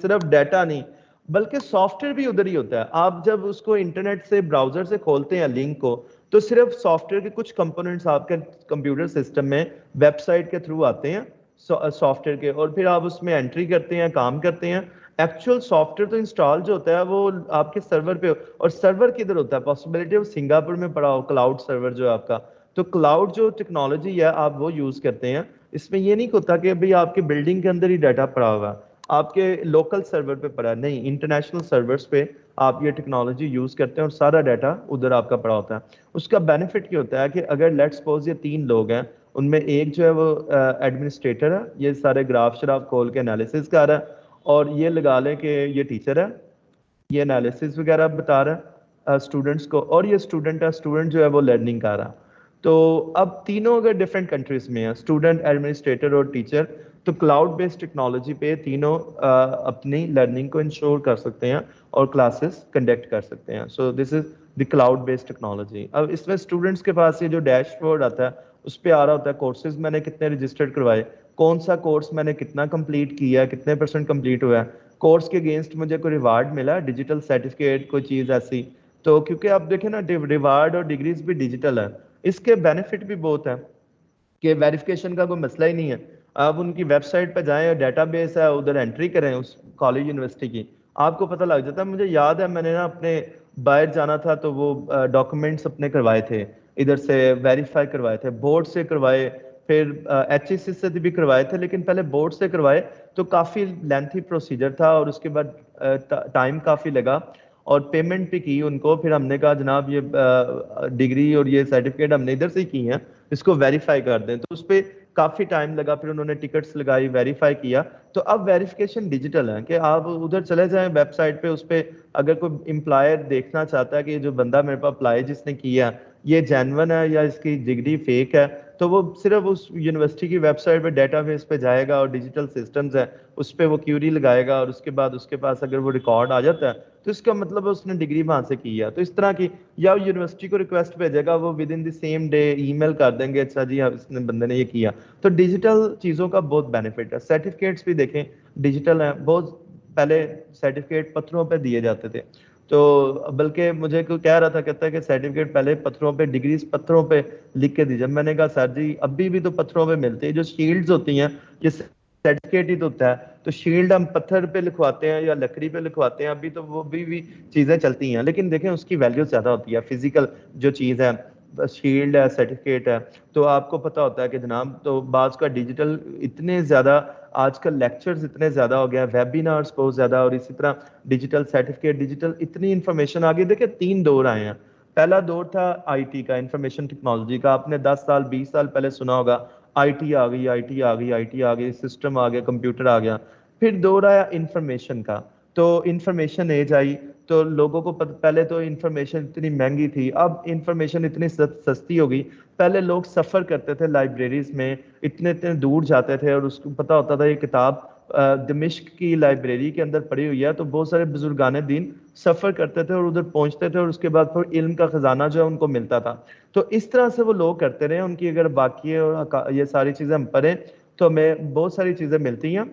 A: صرف ڈیٹا نہیں بلکہ سافٹ ویئر بھی ادھر ہی ہوتا ہے. آپ جب اس کو انٹرنیٹ سے براؤزر سے کھولتے ہیں لنک کو, تو صرف سافٹ ویئر کے کچھ کمپوننٹس آپ کے کمپیوٹر سسٹم میں ویب سائٹ کے تھرو آتے ہیں سافٹ ویئر کے, اور پھر آپ اس میں انٹری کرتے ہیں, کام کرتے ہیں. ایکچوئل سافٹ ویئر تو انسٹال جو ہوتا ہے وہ آپ کے سرور پہ, اور سرور کدھر ہوتا ہے, پاسبلٹی آف سنگاپور میں پڑا ہو کلاؤڈ سرور جو ہے آپ کا. تو کلاؤڈ جو ٹیکنالوجی ہے آپ وہ یوز کرتے ہیں. اس میں یہ نہیں ہوتا کہ ابھی آپ کے بلڈنگ کے اندر ہی ڈیٹا پڑا ہوا, آپ کے لوکل سرور پہ پڑا, نہیں, انٹرنیشنل سرورز پہ آپ یہ ٹیکنالوجی یوز کرتے ہیں اور سارا ڈیٹا ادھر آپ کا پڑا ہوتا ہے. اس کا بینیفٹ کیا ہوتا ہے کہ اگر لیٹ سپوز یہ 3 لوگ ہیں, ان میں ایک جو ہے وہ ایڈمنسٹریٹر ہے, یہ سارے گراف شراف کھول کے انالیسس کر رہا ہے, اور یہ لگا لیں کہ یہ ٹیچر ہے, یہ انالیسس وغیرہ بتا رہا ہے اسٹوڈنٹس کو, اور یہ اسٹوڈنٹ ہے, اسٹوڈنٹ جو ہے وہ لرننگ کر رہا. تو اب تینوں اگر ڈفرینٹ کنٹریز میں ہیں, اسٹوڈنٹ, ایڈمنسٹریٹر اور ٹیچر, تو کلاؤڈ بیسڈ ٹیکنالوجی پہ تینوں اپنی لرننگ کو انشور کر سکتے ہیں اور کلاسز کنڈکٹ کر سکتے ہیں. سو دس از دی کلاؤڈ بیسڈ ٹیکنالوجی. اب اس میں اسٹوڈنٹس کے پاس یہ جو ڈیش بورڈ آتا ہے اس پہ آ رہا ہوتا ہے کورسز میں نے کتنے رجسٹرڈ کروائے, کون سا کورس میں نے کتنا کمپلیٹ کیا ہے, کتنے % کمپلیٹ ہوا ہے, کورس کے اگینسٹ مجھے کوئی ریوارڈ ملا, ڈیجیٹل سرٹیفکیٹ, کوئی چیز ایسی. تو کیونکہ آپ دیکھیں نا ریوارڈ اور ڈگریز بھی ڈیجیٹل ہے, اس کے بینیفٹ بھی بہت ہیں کہ ویریفیکیشن کا کوئی مسئلہ ہی نہیں ہے. آپ ان کی ویب سائٹ پہ جائیں اور ڈیٹا بیس ہے ادھر انٹری کریں اس کالج یونیورسٹی کی, آپ کو پتہ لگ جاتا ہے. مجھے یاد ہے میں نے نا اپنے باہر جانا تھا تو وہ ڈاکومنٹس اپنے کروائے تھے, ادھر سے ویریفائی کروائے تھے, بورڈ سے کروائے, پھر ایچ ایس سی سے بھی کروائے تھے, لیکن پہلے بورڈ سے کروائے تو کافی لینتھی پروسیجر تھا, اور اس کے بعد ٹائم کافی لگا, اور پیمنٹ بھی کی ان کو. پھر ہم نے کہا جناب یہ ڈگری اور یہ سرٹیفکیٹ ہم نے ادھر سے کی ہیں, اس کو ویریفائی کر دیں. تو اس پہ کافی ٹائم لگا, پھر انہوں نے ٹکٹس لگائی, ویریفائی کیا. تو اب ویریفیکیشن ڈیجیٹل ہے کہ آپ ادھر چلے جائیں ویب سائٹ پہ, اس پہ اگر کوئی امپلائر دیکھنا چاہتا ہے کہ یہ جو بندہ میرے پاس اپلائی جس نے کیا یہ جینون ہے یا اس کی ڈگری فیک ہے, تو وہ صرف اس یونیورسٹی کی ویب سائٹ پہ ڈیٹا بیس پہ جائے گا, اور ڈیجیٹل سسٹمز ہے اس پہ وہ کیوری لگائے گا, اور اس کے بعد اس کے پاس اگر وہ ریکارڈ آ جاتا ہے تو اس کا مطلب اس نے ڈگری وہاں سے کی ہے. تو اس طرح کی, یا یونیورسٹی کو ریکویسٹ بھیجے گا, وہ with in the same day email کر دیں گے, اچھا جی اس نے بندے نے یہ کیا. تو ڈیجیٹل چیزوں کا بہت بینیفٹ ہے. سرٹیفکیٹس بھی دیکھیں ڈیجیٹل ہیں. بہت پہلے سرٹیفکیٹ پتھروں پہ دیے جاتے تھے, تو بلکہ مجھے کوئی کہہ رہا تھا, کہتا ہے کہ سرٹیفکیٹ پہلے پتھروں پہ, ڈگریز پتھروں پہ لکھ کے دیجیے. میں نے کہا سر جی ابھی بھی تو پتھروں پہ ملتے ہیں, جو شیلڈز ہوتی ہیں یہ سرٹیفکیٹ ہی تو ہوتا ہے, تو شیلڈ ہم پتھر پہ لکھواتے ہیں یا لکڑی پہ لکھواتے ہیں, ابھی تو وہ بھی چیزیں چلتی ہیں, لیکن دیکھیں اس کی ویلیو زیادہ ہوتی ہے. فزیکل جو چیز ہے, شیلڈ ہے, سرٹیفکیٹ ہے, تو آپ کو پتہ ہوتا ہے کہ جناب, تو بعض کا ڈیجیٹل اتنے زیادہ آج کل لیکچرز اتنے زیادہ ہو گیا, ویبینارز بہت زیادہ, اور اسی طرح ڈیجیٹل سرٹیفکیٹ, ڈیجیٹل اتنی انفارمیشن آ گئی. دیکھیں 3 دور آئے ہیں. پہلا دور تھا آئی ٹی کا, انفارمیشن ٹیکنالوجی کا. آپ نے 10 سال 20 سال پہلے سنا ہوگا آئی ٹی آ گئی, آئی ٹی آ گئی, آئی ٹی آ گئی, سسٹم آ گیا, کمپیوٹر آ گیا. پھر دور آیا انفارمیشن کا, تو انفارمیشن ایج آئی. تو لوگوں کو پہلے تو انفارمیشن اتنی مہنگی تھی, اب انفارمیشن اتنی سستی ہو گئی. پہلے لوگ سفر کرتے تھے لائبریریز میں, اتنے دور جاتے تھے, اور اس کو پتہ ہوتا تھا یہ کتاب دمشق کی لائبریری کے اندر پڑی ہوئی ہے. تو بہت سارے بزرگان دین سفر کرتے تھے اور ادھر پہنچتے تھے, اور اس کے بعد پھر علم کا خزانہ جو ہے ان کو ملتا تھا. تو اس طرح سے وہ لوگ کرتے رہے. ان کی اگر باقی یہ ساری چیزیں ہم پڑھیں تو ہمیں بہت ساری چیزیں ملتی ہیں.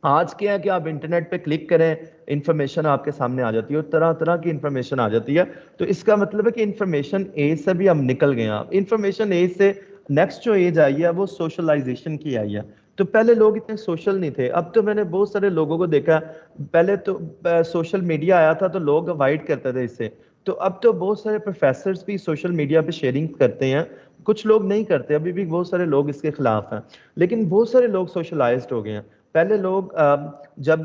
A: آج کیا ہے کہ آپ انٹرنیٹ پہ کلک کریں, انفارمیشن آپ کے سامنے آ جاتی ہے, اور طرح طرح کی انفارمیشن آ جاتی ہے. تو اس کا مطلب ہے کہ انفارمیشن ایج سے بھی ہم نکل گئے ہیں. انفارمیشن ایج سے نیکسٹ جو ایج آئی ہے وہ سوشلائزیشن کی آئی ہے. تو پہلے لوگ اتنے سوشل نہیں تھے. اب تو میں نے بہت سارے لوگوں کو دیکھا, پہلے تو سوشل میڈیا آیا تھا تو لوگ اوائڈ کرتے تھے اس سے, تو اب تو بہت سارے پروفیسرز بھی سوشل میڈیا پہ شیئرنگ کرتے ہیں. کچھ لوگ نہیں کرتے, ابھی بھی بہت سارے لوگ اس کے خلاف ہیں, لیکن بہت سارے لوگ سوشلائزڈ ہو گئے ہیں. پہلے لوگ جب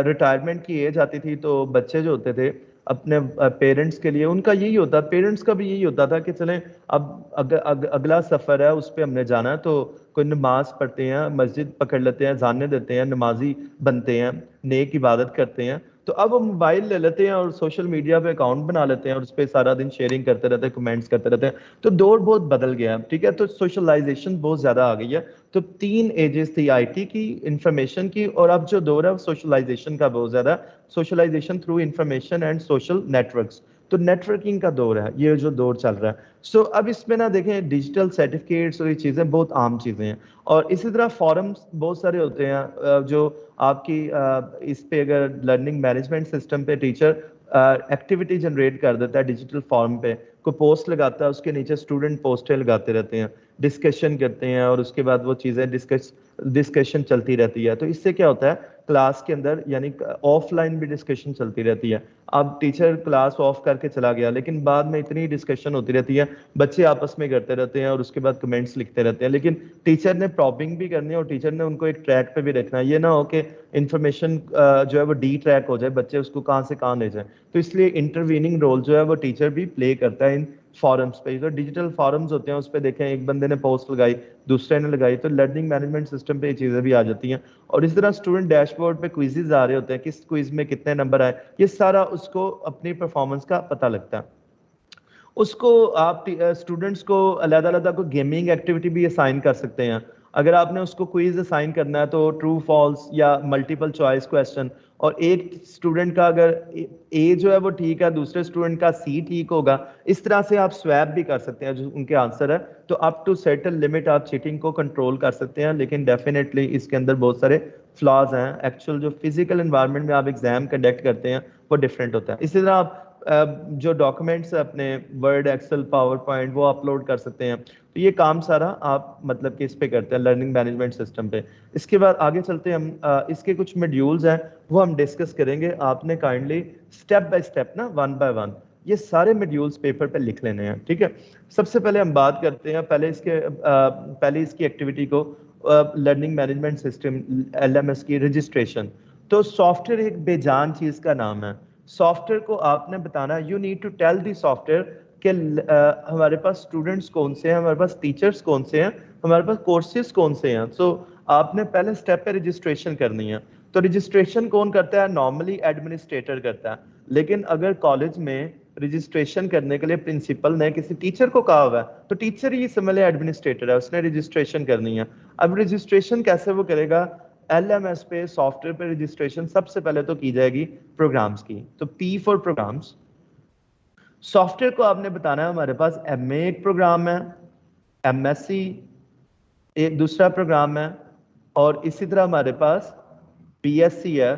A: ریٹائرمنٹ کی ایج آتی تھی تو بچے جو ہوتے تھے اپنے پیرنٹس کے لیے, ان کا یہی ہوتا, پیرنٹس کا بھی یہی ہوتا تھا کہ چلیں اب اگلا سفر ہے اس پہ ہم نے جانا ہے, تو کوئی نماز پڑھتے ہیں, مسجد پکڑ لیتے ہیں, اذانیں دیتے ہیں, نمازی بنتے ہیں, نیک عبادت کرتے ہیں. تو اب وہ موبائل لے لیتے ہیں اور سوشل میڈیا پہ اکاؤنٹ بنا لیتے ہیں, اور اس پہ سارا دن شیئرنگ کرتے رہتے ہیں, کمنٹس کرتے رہتے ہیں. تو دور بہت بدل گیا ہے, ٹھیک ہے. تو سوشلائزیشن بہت زیادہ آ گئی ہے. تو 3 ایجز تھی, آئی ٹی کی, انفارمیشن کی, اور اب جو دور ہے وہ سوشلائزیشن کا بہت زیادہ, socialisation through information and social networks. تو نیٹ ورکنگ کا دور ہے، یہ جو دور چل رہا ہے. سو اب اس میں نا دیکھیں ڈیجیٹل سرٹیفکیٹس اور یہ چیزیں بہت عام چیزیں ہیں. اور اسی طرح فارمز بہت سارے ہوتے ہیں جو آپ کی اس پہ اگر لرننگ مینجمنٹ سسٹم پہ ٹیچر ایکٹیویٹی جنریٹ کر دیتا ہے ڈیجیٹل فارم پہ، کوئی پوسٹ لگاتا ہے، اس کے نیچے اسٹوڈنٹ پوسٹیں لگاتے رہتے ہیں، ڈسکشن کرتے ہیں، اور اس کے بعد وہ چیزیں ڈسکشن چلتی رہتی ہے. تو اس سے کیا ہوتا ہے کلاس کے اندر یعنی آف لائن بھی ڈسکشن چلتی رہتی ہے. اب ٹیچر کلاس آف کر کے چلا گیا لیکن بعد میں اتنی ڈسکشن ہوتی رہتی ہے، بچے آپس میں کرتے رہتے ہیں اور اس کے بعد کمنٹس لکھتے رہتے ہیں، لیکن ٹیچر نے پرابنگ بھی کرنی ہے اور ٹیچر نے ان کو ایک ٹریک پہ بھی رکھنا ہے. یہ نہ ہو کہ انفارمیشن جو ہے وہ ڈی ٹریک ہو جائے، بچے اس کو کہاں سے کہاں لے جائیں. تو اس لیے انٹرویننگ رول جو ہے وہ ٹیچر بھی پلے کرتا ہے ان فارمز پہ. جو ڈیجیٹل فارمز ہوتے ہیں اس پہ دیکھیں ایک بندے نے پوسٹ لگائی، دوسرے نے لگائی، تو لرننگ مینجمنٹ سسٹم پہ یہ چیزیں بھی آ جاتی ہیں. اور اس طرح اسٹوڈنٹ ڈیش بورڈ پہ کوئزز آ رہے ہوتے ہیں، کس کوئز میں کتنے نمبر آئے، یہ سارا اس کو اپنی پرفارمنس کا پتہ لگتا ہے. اس کو آپ اسٹوڈنٹس کو علیحدہ علیحدہ کو گیمنگ ایکٹیویٹی بھی اسائن کر سکتے ہیں. اگر آپ نے اس کو کوئز اسائن کرنا ہے تو ٹرو فالس یا ملٹیپل چوائس کویسچن، اور ایک اسٹوڈنٹ کا اگر اے جو ہے وہ ٹھیک ہے، دوسرے اسٹوڈنٹ کا سی ٹھیک ہوگا، اس طرح سے آپ سویپ بھی کر سکتے ہیں جو ان کے آنسر ہے. تو اپ ٹو سرٹن لمٹ آپ چیٹنگ کو کنٹرول کر سکتے ہیں، لیکن ڈیفینیٹلی اس کے اندر بہت سارے فلاز ہیں. ایکچوئل جو فزیکل انوائرمنٹ میں آپ ایگزام کنڈکٹ کرتے ہیں وہ ڈفرینٹ ہوتا ہے. اسی طرح آپ جو ڈاکومنٹس اپنے ورڈ، ایکسل، پاور پوائنٹ وہ اپلوڈ کر سکتے ہیں. تو یہ کام سارا آپ مطلب کہ اس پہ کرتے ہیں لرننگ مینجمنٹ سسٹم پہ. اس کے بعد آگے چلتے ہیں ہم اس کے کچھ میڈیولز ہیں وہ ہم ڈسکس کریں گے. آپ نے کائنڈلی اسٹیپ بائی اسٹیپ نا ون بائی ون یہ سارے میڈیولز پیپر پہ لکھ لینے ہیں، ٹھیک ہے. سب سے پہلے ہم بات کرتے ہیں پہلے اس کی ایکٹیویٹی کو لرننگ مینجمنٹ سسٹم LMS کی رجسٹریشن. تو سافٹ ویئر ایک بے جان چیز کا نام ہے. سافٹ ویئر کو آپ نے بتانا، you need to tell the software کہ ہمارے پاس اسٹوڈنٹس کون سے ہیں، ہمارے پاس ٹیچرس کون سے ہیں، ہمارے پاس کورسز کون سے ہیں. سو آپ نے پہلے اسٹیپ پہ رجسٹریشن کرنی ہے. تو رجسٹریشن کون کرتا ہے؟ نارملی ایڈمنسٹریٹر کرتا ہے. لیکن اگر کالج میں رجسٹریشن کرنے کے لیے پرنسپل نے کسی ٹیچر کو کہا ہوا ہے تو ٹیچر ہی سمجھ لے ایڈمنسٹریٹر ہے، اس نے رجسٹریشن کرنی ہے. اب رجسٹریشن کیسے وہ کرے گا؟ LMS پہ سافٹ ویئر پہ رجسٹریشن سب سے پہلے تو کی جائے گی پروگرامز کی. تو P for programs. Software کو آپ نے بتانا ہے ہمارے پاس MA ایک پروگرام ہے، MSc ایک دوسرا پروگرام ہے، اور اسی طرح ہمارے پاس BSc ہے،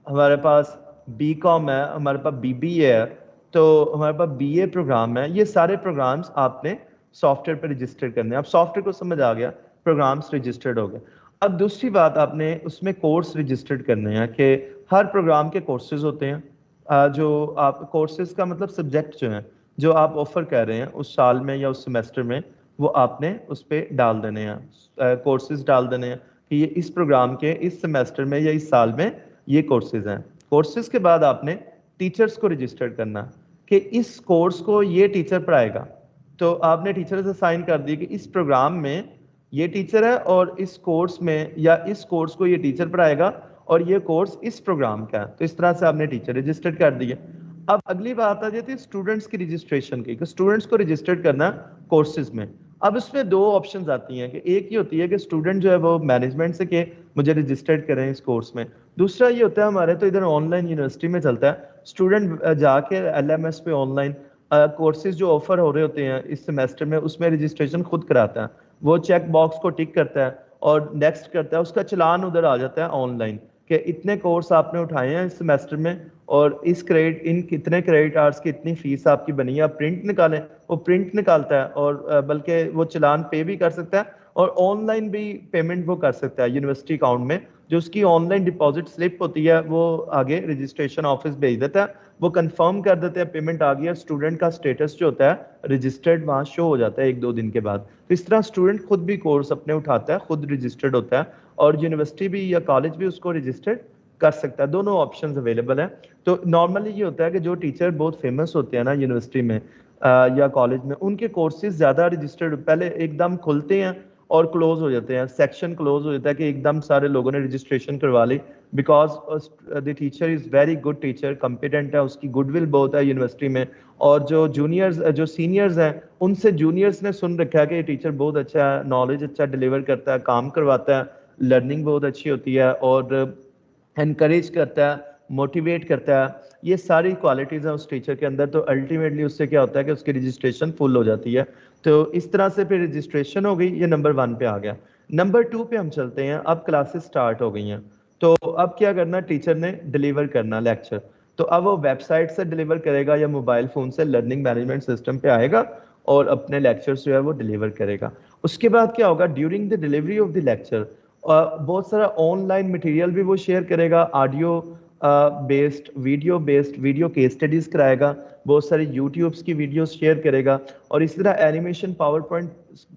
A: ہمارے پاس BCom ہے، ہمارے پاس BBA ہے، تو ہمارے پاس BA پروگرام ہے. یہ سارے پروگرامز آپ نے سافٹ ویئر پہ رجسٹر کرنے ہیں. اب سافٹ ویئر کو سمجھ آ گیا، پروگرامز رجسٹرڈ ہو گئے. اب دوسری بات آپ نے اس میں کورس رجسٹرڈ کرنے ہیں کہ ہر پروگرام کے کورسز ہوتے ہیں. جو آپ کورسز کا مطلب سبجیکٹ جو ہیں جو آپ آفر کر رہے ہیں اس سال میں یا اس سیمیسٹر میں، وہ آپ نے اس پہ ڈال دینے ہیں، کورسز ڈال دینے ہیں کہ یہ اس پروگرام کے اس سیمیسٹر میں یا اس سال میں یہ کورسز ہیں. کورسز کے بعد آپ نے ٹیچرز کو رجسٹر کرنا کہ اس کورس کو یہ ٹیچر پڑھائے گا. تو آپ نے ٹیچرز اسائن کر دی کہ اس پروگرام میں یہ ٹیچر ہے اور اس کورس میں یا اس کورس کو یہ ٹیچر پڑھائے گا اور یہ کورس اس پروگرام کا ہے. تو اس طرح سے آپ نے ٹیچر رجسٹر کر دیے. اب اگلی بات آ جاتی ہے اسٹوڈنٹس کی رجسٹریشن کی کہ اسٹوڈنٹس کو رجسٹر کرنا کورسز میں. اب اس میں دو آپشنز آتی ہیں کہ ایک یہ ہوتی ہے کہ اسٹوڈنٹ جو ہے وہ مینجمنٹ سے کہ مجھے رجسٹرڈ کریں اس کورس میں. دوسرا یہ ہوتا ہے ہمارے تو ادھر آن لائن یونیورسٹی میں چلتا ہے، اسٹوڈنٹ جا کے LMS پہ آن لائن کورسز جو آفر ہو رہے ہوتے ہیں اس سیمیسٹر میں اس میں رجسٹریشن خود کراتا ہے. وہ چیک باکس کو ٹک کرتا ہے اور نیکسٹ کرتا ہے، اس کا چلان ادھر آ جاتا ہے آن لائن کہ اتنے کورس آپ نے اٹھائے ہیں اس سیمیسٹر میں اور اس کریڈٹ ان کتنے کریڈٹ آورس کی اتنی فیس آپ کی بنی ہے، آپ پرنٹ نکالیں. وہ پرنٹ نکالتا ہے اور بلکہ وہ چلان پے بھی کر سکتا ہے اور آن لائن بھی پیمنٹ وہ کر سکتا ہے یونیورسٹی اکاؤنٹ میں. جو اس کی آن لائن ڈپازٹ سلپ ہوتی ہے وہ آگے رجسٹریشن آفس بھیج دیتا ہے، وہ کنفرم کر دیتے ہیں پیمنٹ آ گیا. اسٹوڈنٹ کا اسٹیٹس جو ہوتا ہے رجسٹرڈ وہاں شو ہو جاتا ہے 1-2 دن کے بعد. تو اس طرح اسٹوڈنٹ خود بھی کورس اپنے اٹھاتا ہے، خود رجسٹرڈ ہوتا ہے اور یونیورسٹی بھی یا کالج بھی اس کو رجسٹرڈ کر سکتا ہے. دونوں آپشنز اویلیبل ہیں. تو نارملی یہ ہوتا ہے کہ جو ٹیچر بہت فیمس ہوتے ہیں نا یونیورسٹی میں یا کالج میں، ان کے کورسز زیادہ رجسٹرڈ پہلے ایک دم کھلتے ہیں اور کلوز ہو جاتے ہیں، سیکشن کلوز ہو جاتا ہے کہ ایک دم سارے لوگوں نے رجسٹریشن کروا لی because the teacher is very good teacher, competent ہے، اس کی گڈ ول بہت ہے یونیورسٹی میں. اور جو جونیئرز جو سینئرز ہیں ان سے جونیئرز نے سن رکھا ہے کہ یہ ٹیچر بہت اچھا ہے، نالج اچھا ڈلیور کرتا ہے، کام کرواتا ہے، لرننگ بہت اچھی ہوتی ہے اور انکریج کرتا ہے موٹیویٹ کرتا ہے, یہ ساری کوالٹیز ہیں اس ٹیچر کے اندر, تو الٹیمیٹلی اس سے کیا ہوتا ہے کہ اس کی رجسٹریشن فل ہو جاتی ہے. تو اس طرح سے پھر رجسٹریشن ہو گئی, یہ نمبر 1 پہ آ گیا. نمبر 2 پہ ہم چلتے ہیں. اب کلاسز سٹارٹ ہو گئی ہیں, تو اب کیا کرنا, ٹیچر نے ڈیلیور کرنا لیکچر. تو اب وہ ویب سائٹ سے ڈیلیور کرے گا یا موبائل فون سے لرننگ مینجمنٹ سسٹم پہ آئے گا اور اپنے لیکچرز جو ہے وہ ڈیلیور کرے گا. اس کے بعد کیا ہوگا, during the delivery of the lecture بہت سارا آن لائن مٹیریل بھی وہ شیئر کرے گا, audio based, video case studies کرائے گا, بہت ساری یوٹیوبس کی ویڈیوز شیئر کرے گا, اور اس طرح اینیمیشن, پاور پوائنٹ,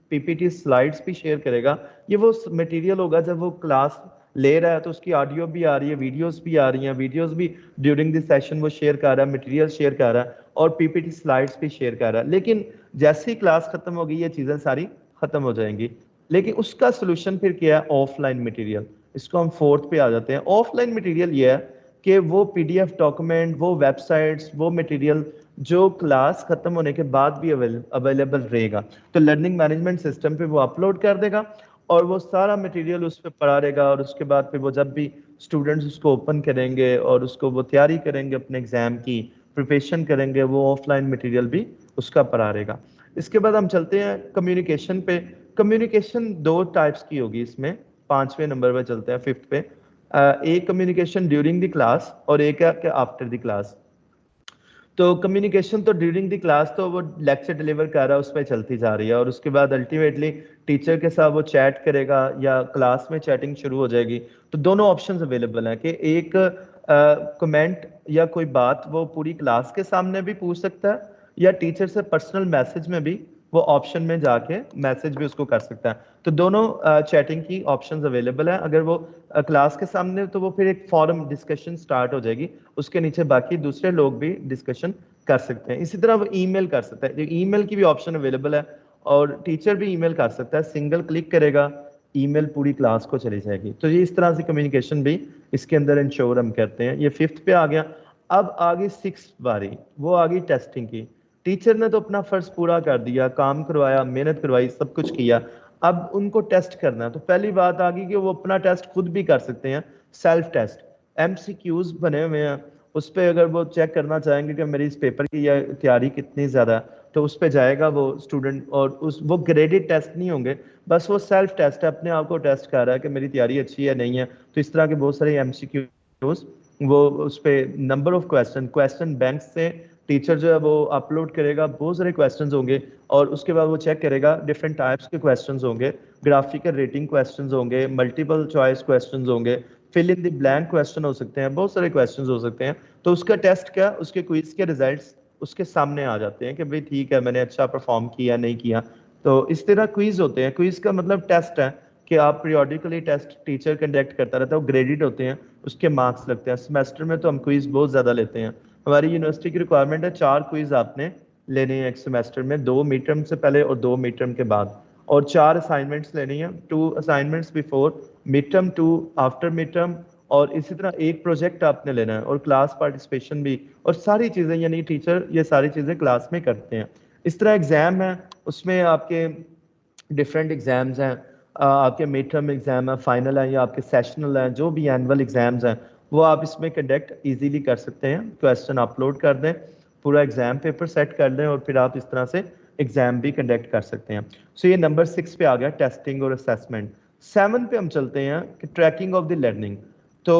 A: پی پی ٹی سلائڈس بھی شیئر کرے گا. یہ وہ مٹیریل ہوگا جب وہ کلاس لے رہا ہے تو اس کی آڈیو بھی آ رہی ہے, ویڈیوز بھی آ رہی ہیں, ویڈیوز بھی ڈیورنگ دی سیشن وہ شیئر کر رہا ہے, مٹیریل شیئر کر رہا ہے, اور پی پی ٹی سلائڈس بھی شیئر کر رہا ہے. لیکن جیسے ہی کلاس ختم ہوگی یہ چیزیں ساری ختم ہو جائیں گی. لیکن اس کا سولوشن پھر کیا ہے, آف لائن مٹیریل. اس کو ہم 4 پہ آ جاتے ہیں. آف لائن مٹیریل یہ ہے کہ وہ پی ڈی ایف ڈاکومنٹ, وہ ویب سائٹس, وہ مٹیریل جو کلاس ختم ہونے کے بعد بھی اویلیبل رہے گا, تو لرننگ مینجمنٹ سسٹم پہ وہ اپلوڈ کر دے گا, اور وہ سارا مٹیریل اس پہ پڑھا رہے گا. اور اس کے بعد پھر وہ جب بھی اسٹوڈنٹس اس کو اوپن کریں گے اور اس کو وہ تیاری کریں گے, اپنے ایگزام کی پریپریشن کریں گے, وہ آف لائن مٹیریل بھی اس کا پڑھا رہے گا. اس کے بعد ہم چلتے ہیں کمیونیکیشن پہ. کمیونیکیشن 2 ٹائپس کی ہوگی اس میں. 5ویں نمبر پہ چلتے ہیں, 5th پہ. ایک کمیونیکیشن ڈیورنگ دی کلاس اور ایک ہے کہ آفٹر دی کلاس. تو کمیونیکیشن تو ڈیورنگ دی کلاس تو وہ لیکچر ڈیلیور کر رہا ہے, اس پہ چلتی جا رہی ہے, اور اس کے بعد الٹیمیٹلی ٹیچر کے ساتھ وہ چیٹ کرے گا یا کلاس میں چیٹنگ شروع ہو جائے گی. تو دونوں آپشنز اویلیبل ہیں کہ ایک کمنٹ یا کوئی بات وہ پوری کلاس کے سامنے بھی پوچھ سکتا ہے, یا ٹیچر سے پرسنل میسج میں بھی وہ آپشن میں جا کے میسج بھی اس کو کر سکتا ہے. تو دونوں چیٹنگ کی آپشنز اویلیبل ہیں. اگر وہ کلاس کے سامنے تو وہ پھر ایک فورم ڈسکشن سٹارٹ ہو جائے گی, اس کے نیچے باقی دوسرے لوگ بھی ڈسکشن کر سکتے ہیں. اسی طرح وہ ای میل کر سکتا ہے, ای میل کی بھی آپشن اویلیبل ہے, اور ٹیچر بھی ای میل کر سکتا ہے. سنگل کلک کرے گا, ای میل پوری کلاس کو چلی جائے گی. تو یہ اس طرح سے کمیونیکیشن بھی اس کے اندر انشور ہم کرتے ہیں. یہ 5th پہ آ گیا. اب آگے 6th باری, وہ آگئی ٹیسٹنگ کی. ٹیچر نے تو اپنا فرض پورا کر دیا, کام کروایا, محنت کروائی, سب کچھ کیا. اب ان کو ٹیسٹ کرنا ہے. تو پہلی بات آ گئی کہ وہ اپنا ٹیسٹ خود بھی کر سکتے ہیں, self test. M C Qs بنے ہوئے ہیں, اس پہ اگر وہ چیک کرنا چاہیں گے کہ میری اس پیپر کی یا تیاری کتنی زیادہ ہے, تو اس پہ جائے گا وہ اسٹوڈنٹ, اور وہ گریڈڈ ٹیسٹ نہیں ہوں گے, بس وہ سیلف ٹیسٹ ہے, اپنے آپ کو ٹیسٹ کر رہا ہے کہ میری تیاری اچھی ہے نہیں ہے. تو اس طرح کے بہت سارے ایم سی کیوز وہ اس پہ نمبر آف کویسچن بینک سے ٹیچر جو ہے وہ اپلوڈ کرے گا. بہت سارے کویسچنز ہوں گے, اور اس کے بعد وہ چیک کرے گا, ڈفرینٹ ٹائپس کے کویسچنز ہوں گے, گرافیکل ریٹنگ کویسچنز ہوں گے, ملٹیپل چوائس کویسچنز ہوں گے, فل ان دی بلینک کویسچن ہو سکتے ہیں, بہت سارے کویسچنز ہو سکتے ہیں. تو اس کا ٹیسٹ کیا, اس کے کوئز کے ریزلٹس اس کے سامنے آ جاتے ہیں کہ بھئی ٹھیک ہے, میں نے اچھا پرفارم کیا نہیں کیا. تو اس طرح کوئز ہوتے ہیں. کوئز کا مطلب ٹیسٹ ہے کہ آپ پیریوڈیکلی ٹیسٹ ٹیچر کنڈکٹ کرتا رہتا ہے, وہ گریڈڈ ہوتے ہیں, اس کے مارکس لگتے ہیں. سیمیسٹر میں تو ہم کوئز بہت زیادہ لیتے ہیں. ہماری یونیورسٹی کی ریکوائرمنٹ ہے 4 کوئز آپ نے لینے ہیں ایک سیمیسٹر میں, 2 میڈ ٹرم سے پہلے اور 2 میڈ ٹرم کے بعد, اور 4 اسائنمنٹس لینی ہیں, 2 assignments before made term, 2 after made term, اور اسی طرح ایک پروجیکٹ آپ نے لینا ہے, اور کلاس پارٹیسپیشن بھی, اور ساری چیزیں, یعنی ٹیچر یہ ساری چیزیں کلاس میں کرتے ہیں. اس طرح ایگزام ہے, اس میں آپ کے ڈفرینٹ ایگزامز ہیں, آپ کے میڈ ٹرم ایگزام ہیں, فائنل ہیں, یا آپ کے سیشنل ہیں, جو بھی اینول ایگزامز ہیں وہ آپ اس میں کنڈکٹ ایزیلی کر سکتے ہیں. کویسچن اپلوڈ کر دیں, پورا ایگزام پیپر سیٹ کر دیں, اور پھر آپ اس طرح سے ایگزام بھی کنڈکٹ کر سکتے ہیں. سو یہ نمبر 6 پہ آ گیا, ٹیسٹنگ اور اسیسمنٹ. 7 پہ ہم چلتے ہیں کہ ٹریکنگ آف دی لرننگ. تو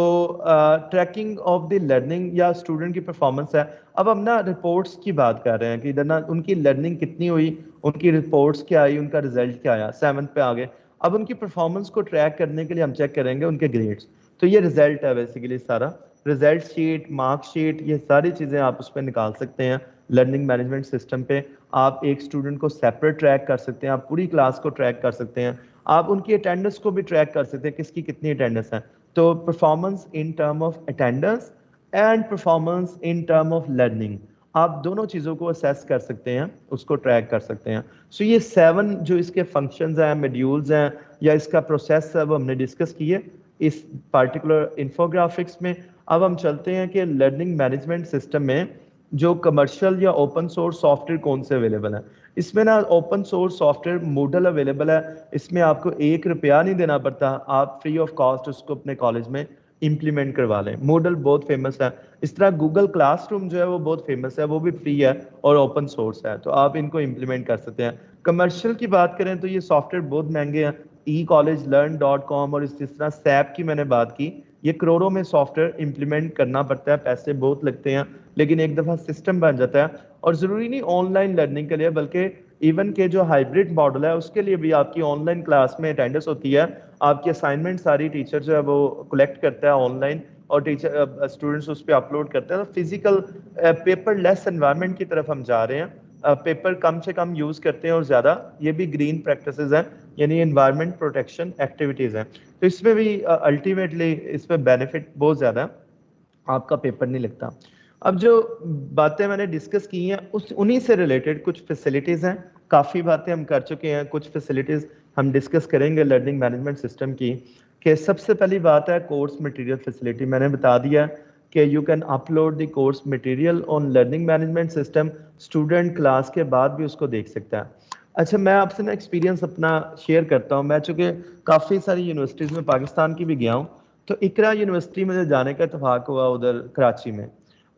A: ٹریکنگ آف دی لرننگ یا اسٹوڈنٹ کی پرفارمنس ہے. اب ہم نا رپورٹس کی بات کر رہے ہیں کہ ادھر نا ان کی لرننگ کتنی ہوئی, ان کی رپورٹس کیا آئی, ان کا رزلٹ کیا آیا. 7 پہ آ گئے. اب ان کی پرفارمنس کو ٹریک کرنے کے لیے ہم چیک کریں گے ان کے گریڈس. تو یہ رزلٹ ہے بیسیکلی سارا, رزلٹ شیٹ, مارک شیٹ, یہ ساری چیزیں آپ اس پہ نکال سکتے ہیں لرننگ مینجمنٹ سسٹم پہ. آپ ایک اسٹوڈنٹ کو سیپریٹ ٹریک کر سکتے ہیں, آپ پوری کلاس کو ٹریک کر سکتے ہیں, آپ ان کی اٹینڈنس کو بھی ٹریک کر سکتے ہیں, کس کی کتنی اٹینڈنس ہے. تو performance in term of attendance and performance in term of learning, آپ دونوں چیزوں کو اسیس کر سکتے ہیں, اس کو ٹریک کر سکتے ہیں. سو یہ 7 جو اس کے فنکشنز ہیں, میڈیولز ہیں, یا اس کا پروسیس ہے, وہ ہم نے ڈسکس کیے اس پارٹیکولر انفوگرافکس میں. اب ہم چلتے ہیں کہ لرننگ مینجمنٹ سسٹم میں جو کمرشل یا اوپن سورس سافٹ ویئر کون سے اویلیبل ہیں. اس میں نا open source software Moodle available ہے, اس میں آپ کو 1 روپیہ نہیں دینا پڑتا, آپ فری آف کاسٹ اس کو اپنے کالج میں امپلیمنٹ کروا لیں. موڈل بہت فیمس ہے, اس طرح گوگل کلاس روم جو ہے وہ بہت فیمس ہے, وہ بھی فری ہے اور اوپن سورس ہے, تو آپ ان کو امپلیمنٹ کر سکتے ہیں. کمرشل کی بات کریں تو یہ سافٹ ویئر بہت مہنگے ہیں. ecollegelearn.com اور اس طرح سیپ کی میں نے بات کی, یہ کروڑوں میں سافٹ ویئر امپلیمنٹ کرنا پڑتا ہے, پیسے بہت لگتے ہیں, لیکن ایک دفعہ سسٹم بن جاتا ہے. اور ضروری نہیں آن لائن لرننگ کے لیے, بلکہ ایون کہ جو ہائبرڈ ماڈل ہے اس کے لیے بھی آپ کی آن لائن کلاس میں اٹینڈنس ہوتی ہے, آپ کی اسائنمنٹ ساری ٹیچر جو ہے وہ کلیکٹ کرتا ہے آن لائن, اور ٹیچر اسٹوڈنٹس اس پہ اپلوڈ کرتے ہیں. فزیکل پیپر لیس انوائرمنٹ کی طرف ہم جا رہے ہیں, پیپر کم سے کم یوز کرتے ہیں اور زیادہ, یہ بھی گرین پریکٹسز ہیں, یعنی انوائرمنٹ پروٹیکشن ایکٹیویٹیز ہیں. تو اس میں بھی الٹیمیٹلی اس پہ بینیفٹ بہت زیادہ ہے, آپ کا پیپر نہیں لگتا. اب جو باتیں میں نے ڈسکس کی ہیں انہی سے ریلیٹڈ کچھ فیسلٹیز ہیں. کافی باتیں ہم کر چکے ہیں, کچھ فیسلٹیز ہم ڈسکس کریں گے لرننگ مینجمنٹ سسٹم کی. کہ سب سے پہلی بات ہے کورس مٹیریل فیسلٹی. میں نے بتا دیا کہ you can upload the course material on learning management system, student class کے بعد بھی اس کو دیکھ سکتا ہے. اچھا, میں آپ سے نا ایکسپیرینس اپنا شیئر کرتا ہوں. میں چونکہ کافی ساری یونیورسٹیز میں پاکستان کی بھی گیا ہوں, تو اقرا یونیورسٹی میں جانے کا اتفاق ہوا ادھر کراچی میں.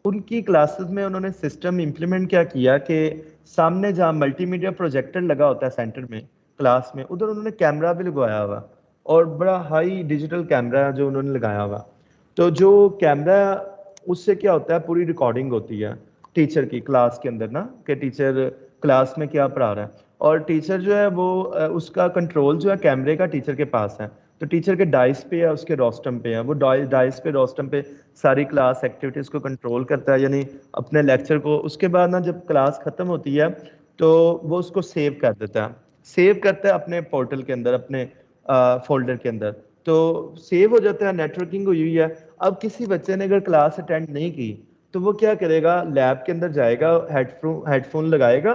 A: ان کی کلاسز میں انہوں نے سسٹم امپلیمنٹ کیا کیا کہ سامنے جہاں ملٹی میڈیا پروجیکٹر لگا ہوتا ہے سینٹر میں کلاس میں, ادھر انہوں نے کیمرہ بھی لگوایا ہوا, اور بڑا ہائی ڈیجیٹل کیمرہ جو انہوں نے لگایا ہوا. تو جو کیمرہ, اس سے کیا ہوتا ہے پوری ریکارڈنگ ہوتی ہے ٹیچر کی کلاس کے اندر نا, کہ ٹیچر کلاس میں کیا پڑھا رہا ہے, اور ٹیچر جو ہے وہ اس کا کنٹرول جو ہے کیمرے کا ٹیچر کے پاس ہے. تو ٹیچر کے ڈائس پہ یا اس کے روسٹم پہ ہے, وہ ڈائس پہ روسٹم پہ ساری کلاس ایکٹیویٹیز کو کنٹرول کرتا ہے, یعنی اپنے لیکچر کو. اس کے بعد نا جب کلاس ختم ہوتی ہے تو وہ اس کو سیو کر دیتا ہے, سیو کرتا ہے اپنے پورٹل کے اندر, اپنے فولڈر کے اندر. تو سیو ہو جاتا ہے, نیٹورکنگ ہوئی ہے. اب کسی بچے نے اگر کلاس اٹینڈ نہیں کی تو وہ کیا کرے گا, لیب کے اندر جائے گا, ہیڈ فون لگائے گا,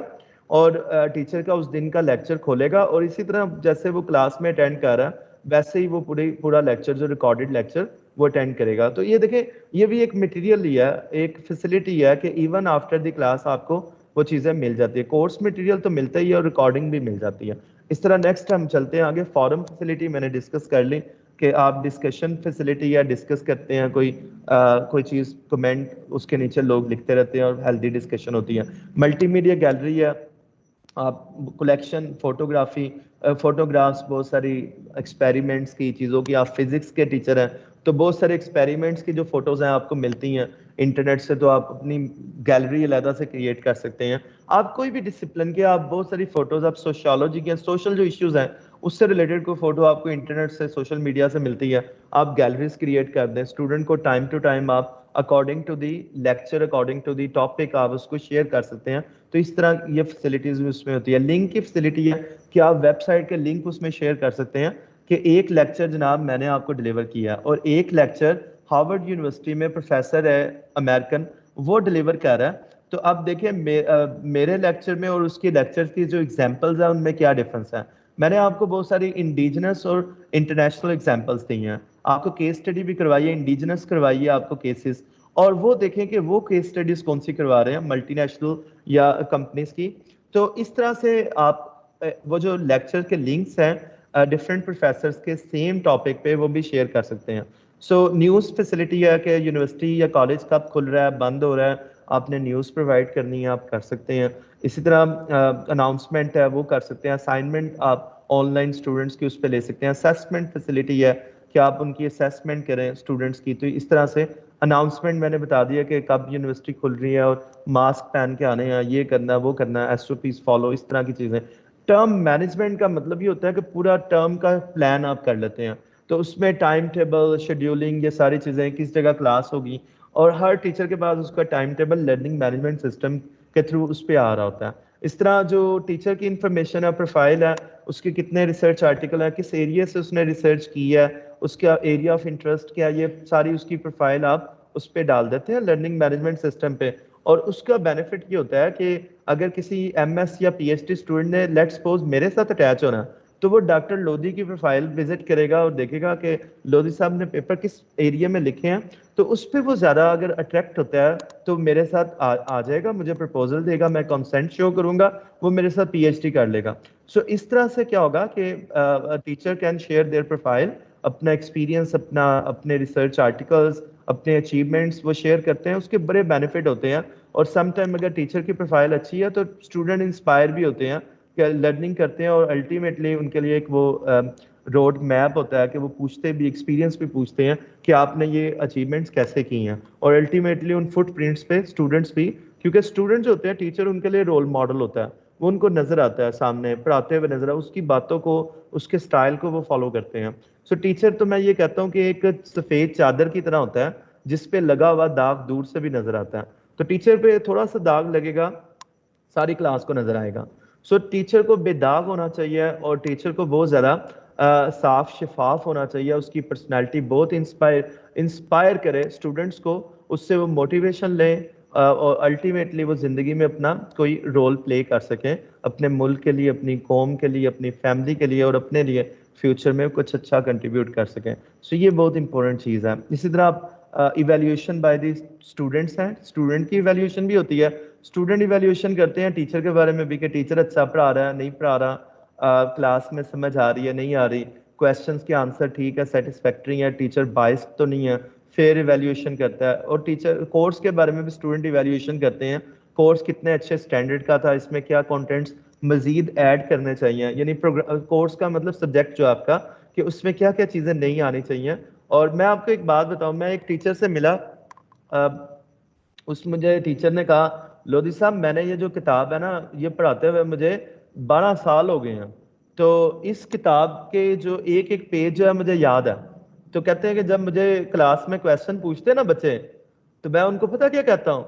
A: اور ٹیچر کا اس دن کا لیکچر کھولے گا, اور اسی طرح جیسے وہ کلاس میں اٹینڈ کر رہا ہے ویسے ہی وہ پورا لیکچر جو ریکارڈڈ لیکچر وہ اٹینڈ کرے گا. تو یہ دیکھیں, یہ بھی ایک مٹیریل ہی ہے, ایک فیسلٹی ہے کہ ایون آفٹر دی کلاس آپ کو وہ چیزیں مل جاتی ہے. کورس مٹیریل تو ملتا ہی ہے اور ریکارڈنگ بھی مل جاتی ہے. اس طرح نیکسٹ ہم چلتے ہیں آگے. فورم فیسلٹی میں نے ڈسکس کر لی کہ آپ ڈسکشن فیسلٹی یا ڈسکس کرتے ہیں کوئی چیز, کمنٹ اس کے نیچے لوگ لکھتے رہتے ہیں اور ہیلدی ڈسکشن ہوتی ہے. ملٹی میڈیا گیلری ہے, آپ کلیکشن فوٹوگرافس, بہت ساری ایکسپیریمنٹس کی چیزوں کی. آپ فزکس کے ٹیچر ہیں تو بہت سارے ایکسپیریمنٹس کی جو فوٹوز ہیں آپ کو ملتی ہیں انٹرنیٹ سے, تو آپ اپنی گیلری علیحدہ سے کریٹ کر سکتے ہیں. آپ کوئی بھی ڈسپلن کے, آپ بہت ساری فوٹوز, آپ سوشیالوجی کے, سوشل جو ایشوز ہیں اس سے ریلیٹڈ کوئی فوٹو آپ کو انٹرنیٹ سے, سوشل میڈیا سے ملتی ہے, آپ گیلریز کریٹ کر دیں. اسٹوڈنٹ کو ٹائم ٹو ٹائم آپ according to the lecture, according to the topic آپ اس کو شیئر کر سکتے ہیں. تو اس طرح یہ فیسلٹیز بھی اس میں ہوتی ہے. لنک کی فیسلٹی ہے کہ آپ ویب سائٹ کے لنک اس میں شیئر کر سکتے ہیں کہ ایک لیکچر جناب میں نے آپ کو ڈلیور کیا, اور ایک لیکچر ہارورڈ یونیورسٹی میں پروفیسر ہے امریکن, وہ ڈلیور کر رہا ہے. تو اب دیکھیں میرے لیکچر میں اور اس کی لیکچر کی جو ایگزامپلز ہیں ان میں کیا ڈفرنس ہے. میں نے آپ کو بہت ساری انڈیجنس اور انٹرنیشنل ایگزامپلس دی ہیں, آپ کو کیس اسٹڈی بھی کروائی ہے, انڈیجنس کروائی ہے آپ کو کیسز, اور وہ دیکھیں کہ وہ کیس اسٹڈیز کون سی کروا رہے ہیں ملٹی نیشنل یا کمپنیز کی. تو اس طرح سے آپ وہ جو لیکچر کے لنکس ہیں ڈفرینٹ پروفیسرز کے سیم ٹاپک پہ وہ بھی شیئر کر سکتے ہیں. سو نیوز فیسلٹی ہے کہ یونیورسٹی یا کالج کب کھل رہا ہے, بند ہو رہا ہے, آپ نے نیوز پرووائڈ کرنی ہے, آپ کر سکتے ہیں. اسی طرح اناؤنسمنٹ ہے وہ کر سکتے ہیں. اسائنمنٹ آپ آن لائن اسٹوڈنٹس کی اس پہ لے سکتے ہیں. اسیسمنٹ فیسلٹی ہے کہ آپ ان کی اسیسمنٹ کریں اسٹوڈنٹس کی. تو اس طرح سے اناؤنسمنٹ میں نے بتا دیا کہ کب یونیورسٹی کھل رہی ہے, اور ماسک پہن کے آنے ہیں, یہ کرنا ہے, وہ کرنا ہے, ایس او پیز فالو, اس طرح کی چیزیں. ٹرم مینجمنٹ کا مطلب یہ ہوتا ہے کہ پورا ٹرم کا پلان آپ کر لیتے ہیں, تو اس میں ٹائم ٹیبل, شیڈیولنگ, یہ ساری چیزیں, کس جگہ کلاس ہوگی, اور ہر ٹیچر کے پاس اس کا time table learning management system کے تھرو اس پہ آ رہا ہوتا ہے. اس طرح جو ٹیچر کی انفارمیشن ہے, پروفائل ہے, اس کے کتنے ریسرچ آرٹیکل ہیں, کس ایریا سے اس نے ریسرچ کی ہے, اس کا ایریا آف انٹرسٹ کیا, یہ ساری اس کی پروفائل آپ اس پہ ڈال دیتے ہیں لرننگ مینجمنٹ سسٹم پہ. اور اس کا بینیفٹ یہ ہوتا ہے کہ اگر کسی ایم ایس یا پی ایچ ڈی اسٹوڈنٹ نے لیٹ سپوز میرے ساتھ اٹیچ ہونا, تو وہ ڈاکٹر لودھی کی پروفائل وزٹ کرے گا اور دیکھے گا کہ لودھی صاحب نے پیپر کس ایریا میں لکھے ہیں, تو اس پہ وہ زیادہ اگر اٹریکٹ ہوتا ہے تو میرے ساتھ آ جائے گا, مجھے پرپوزل دے گا, میں کنسنٹ شو کروں گا, وہ میرے ساتھ پی ایچ ڈی کر لے گا. سو اس طرح سے کیا ہوگا کہ teacher can share their profile اپنا ایکسپیرینس، اپنے ریسرچ آرٹیکلس، اپنے اچیومنٹس وہ شیئر کرتے ہیں، اس کے بڑے بینیفٹ ہوتے ہیں. اور سم ٹائم اگر ٹیچر کی پروفائل اچھی ہے تو اسٹوڈنٹ انسپائر بھی ہوتے ہیں کہ لرننگ کرتے ہیں، اور الٹیمیٹلی ان کے لیے ایک وہ روڈ میپ ہوتا ہے کہ وہ پوچھتے بھی، ایکسپیرینس بھی پوچھتے ہیں کہ آپ نے یہ اچیومنٹس کیسے کی ہیں. اور الٹیمیٹلی ان فٹ پرنٹس پہ اسٹوڈنٹس بھی، کیونکہ اسٹوڈنٹ جو ہوتے ہیں ٹیچر ان کے لیے رول ماڈل ہوتا ہے، وہ ان کو نظر آتا ہے سامنے پڑھاتے ہوئے نظر، اس کی باتوں کو، اس کے سٹائل کو وہ فالو کرتے ہیں. سو ٹیچر تو میں یہ کہتا ہوں کہ ایک سفید چادر کی طرح ہوتا ہے جس پہ لگا ہوا داغ دور سے بھی نظر آتا ہے. تو ٹیچر پہ تھوڑا سا داغ لگے گا، ساری کلاس کو نظر آئے گا. سو ٹیچر کو بے داغ ہونا چاہیے، اور ٹیچر کو بہت زیادہ صاف شفاف ہونا چاہیے. اس کی پرسنالٹی بہت انسپائر کرے اسٹوڈنٹس کو، اس سے وہ موٹیویشن لیں، اور الٹیمیٹلی وہ زندگی میں اپنا کوئی رول پلے کر سکیں اپنے ملک کے لیے، اپنی قوم کے لیے، اپنی فیملی کے لیے، اور اپنے لیے فیوچر میں کچھ اچھا کنٹریبیوٹ کر سکیں. سو یہ بہت امپورٹنٹ چیز ہے. اسی طرح ایویلیویشن بائی دی اسٹوڈنٹس ہیں، اسٹوڈنٹ کی ایویلیویشن بھی ہوتی ہے. اسٹوڈنٹ ایویلیویشن کرتے ہیں ٹیچر کے بارے میں بھی کہ ٹیچر اچھا پڑھا رہا ہے، نہیں پڑھا رہا، کلاس میں سمجھ آ رہی ہے، نہیں آ رہی، کویشچنس کے آنسر ٹھیک ہے، سیٹسفیکٹری ہے، ٹیچر بائس تو نہیں ہے. فیئر ایویلیویشن کرتا ہے. اور ٹیچر کورس کے بارے میں بھی اسٹوڈنٹ ایویلیویشن کرتے ہیں، کورس کتنے اچھے اسٹینڈرڈ کا تھا، اس میں کیا کانٹینٹس مزید ایڈ کرنے چاہیے، یعنی کورس کا مطلب سبجیکٹ جو آپ کا، کہ اس میں کیا کیا چیزیں نہیں آنی چاہیے. اور میں آپ کو ایک بات بتاؤں، میں ایک ٹیچر سے ملا، اس مجھے ٹیچر نے کہا لودھی صاحب میں نے یہ جو کتاب ہے نا یہ پڑھاتے ہوئے مجھے 12 سال ہو گئے ہیں، تو اس کتاب کے جو ایک ایک پیج جو ہے مجھے یاد ہے. تو کہتے ہیں کہ جب مجھے کلاس میں کویشچن پوچھتے ہیں نا بچے، تو میں ان کو پتہ کیا کہتا ہوں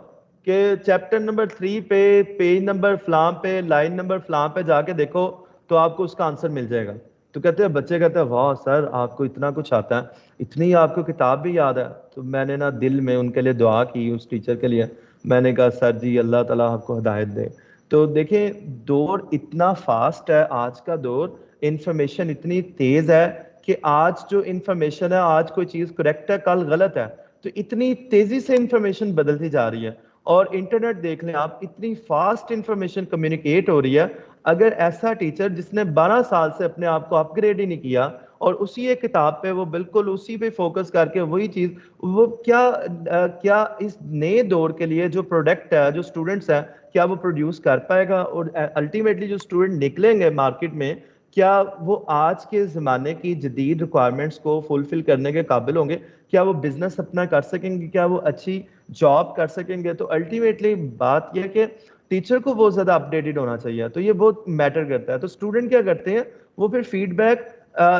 A: کہ چیپٹر نمبر 3 پہ پیج نمبر فلاں پہ لائن نمبر فلاں پہ جا کے دیکھو تو آپ کو اس کا آنسر مل جائے گا. تو کہتے ہیں بچے کہتے ہیں واہ سر آپ کو اتنا کچھ آتا ہے، اتنی آپ کو کتاب بھی یاد ہے. تو میں نے نا دل میں ان کے لیے دعا کی، اس ٹیچر کے لیے. میں نے کہا سر جی اللہ تعالیٰ آپ کو ہدایت دے. تو دیکھیں دور اتنا فاسٹ ہے، آج کا دور، انفارمیشن اتنی تیز ہے کہ آج جو انفارمیشن ہے، آج کوئی چیز کریکٹ ہے کل غلط ہے. تو اتنی تیزی سے انفارمیشن بدلتی جا رہی ہے. اور انٹرنیٹ دیکھ لیں آپ، اتنی فاسٹ انفارمیشن کمیونیکیٹ ہو رہی ہے. اگر ایسا ٹیچر جس نے 12 سال سے اپنے آپ کو اپ گریڈ ہی نہیں کیا، اور اسی ایک کتاب پہ وہ بالکل اسی پہ فوکس کر کے وہی چیز، وہ کیا اس نئے دور کے لیے جو پروڈکٹ ہے، جو اسٹوڈنٹس ہیں، کیا وہ پروڈیوس کر پائے گا؟ اور الٹیمیٹلی جو اسٹوڈنٹ نکلیں گے مارکیٹ میں، کیا وہ آج کے زمانے کی جدید ریکوائرمنٹس کو فلفل کرنے کے قابل ہوں گے؟ کیا وہ بزنس اپنا کر سکیں گے؟ کیا وہ اچھی جاب کر سکیں گے؟ تو الٹیمیٹلی بات یہ ہے کہ ٹیچر کو بہت زیادہ اپڈیٹڈ ہونا چاہیے. تو یہ بہت میٹر کرتا ہے. تو اسٹوڈنٹ کیا کرتے ہیں، وہ پھر فیڈ بیک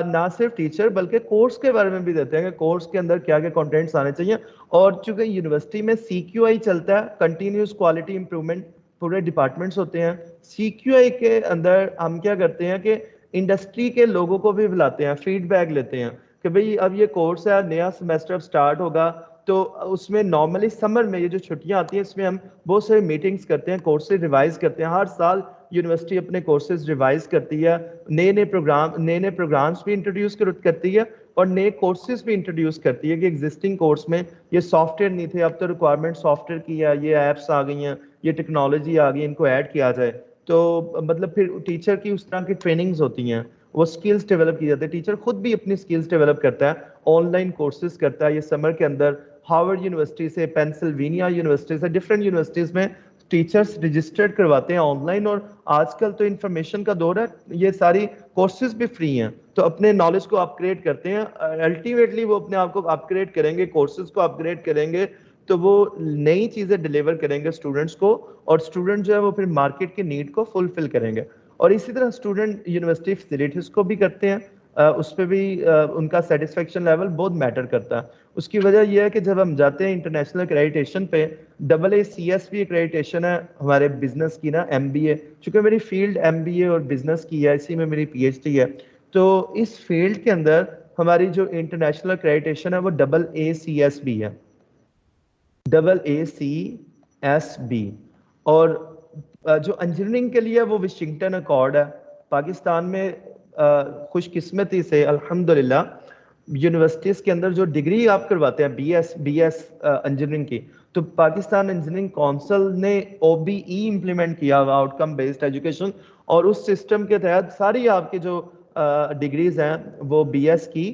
A: نہ صرف ٹیچر بلکہ کورس کے بارے میں بھی دیتے ہیں کہ کورس کے اندر کیا کیا کانٹینٹس آنے چاہیے. اور چونکہ یونیورسٹی میں CQI چلتا ہے، کنٹینیوس کوالٹی امپروومنٹ، پورے ڈپارٹمنٹس ہوتے ہیں. CQI کے اندر ہم کیا کرتے ہیں کہ انڈسٹری کے لوگوں کو بھی بلاتے ہیں، فیڈ بیک لیتے ہیں کہ بھئی اب یہ کورس ہے، نیا سیمیسٹر اب سٹارٹ ہوگا. تو اس میں نارملی سمر میں یہ جو چھٹیاں آتی ہیں اس میں ہم بہت سارے میٹنگز کرتے ہیں، کورسز ریوائز کرتے ہیں. ہر سال یونیورسٹی اپنے کورسز ریوائز کرتی ہے، نئے پروگرامز بھی انٹروڈیوس کرتی ہے، اور نئے کورسز بھی انٹروڈیوس کرتی ہے کہ ایگزسٹنگ کورس میں یہ سافٹ ویئر نہیں تھے، اب تو ریکوائرمنٹ سافٹ ویئر کی ہے، یہ ایپس آ گئی ہیں، یہ ٹیکنالوجی آ گئی، ان کو ایڈ کیا جائے. تو مطلب پھر ٹیچر کی اس طرح کی ٹریننگز ہوتی ہیں، وہ سکلز ڈیولپ کی جاتی ہے. ٹیچر خود بھی اپنی سکلز ڈیولپ کرتا ہے، آن لائن کورسز کرتا ہے. یہ سمر کے اندر ہارورڈ یونیورسٹی سے، پینسلوینیا یونیورسٹی سے، ڈفرینٹ یونیورسٹیز میں ٹیچرز رجسٹرڈ کرواتے ہیں آن لائن. اور آج کل تو انفارمیشن کا دور ہے، یہ ساری کورسز بھی فری ہیں. تو اپنے نالج کو اپ گریڈ کرتے ہیں. الٹیمیٹلی وہ اپنے آپ کو اپ گریڈ کریں گے، کورسز کو اپ گریڈ کریں گے، تو وہ نئی چیزیں ڈلیور کریں گے اسٹوڈنٹس کو، اور اسٹوڈنٹ جو ہے وہ پھر مارکیٹ کی نیڈ کو فلفل کریں گے. اور اسی طرح اسٹوڈنٹ یونیورسٹی فیسلٹیز کو بھی کرتے ہیں، اس پہ بھی ان کا سیٹسفیکشن لیول بہت میٹر کرتا ہے. اس کی وجہ یہ ہے کہ جب ہم جاتے ہیں انٹرنیشنل ایکریڈیٹیشن پہ، AACSB ایکریڈیٹیشن ہے ہمارے بزنس کی نا، MBA، چونکہ میری فیلڈ MBA اور بزنس کی ہے، اسی میں میری PhD ہے. تو اس فیلڈ کے اندر ہماری جو انٹرنیشنل ایکریڈیٹیشن ہے وہ AACSB ہے، AACSB. اور جو انجینئرنگ کے لیے وہ واشنگٹن اکارڈ ہے. پاکستان میں خوش قسمتی سے الحمدللہ یونیورسٹیز کے اندر جو ڈگری آپ کرواتے ہیں BS انجینئرنگ کی، تو پاکستان انجینئرنگ کونسل نے OBE امپلیمنٹ کیا ہوا، آؤٹ کم بیسڈ ایجوکیشن. اور اس سسٹم کے تحت ساری آپ کی جو ڈگریز ہیں وہ BS کی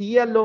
A: CLO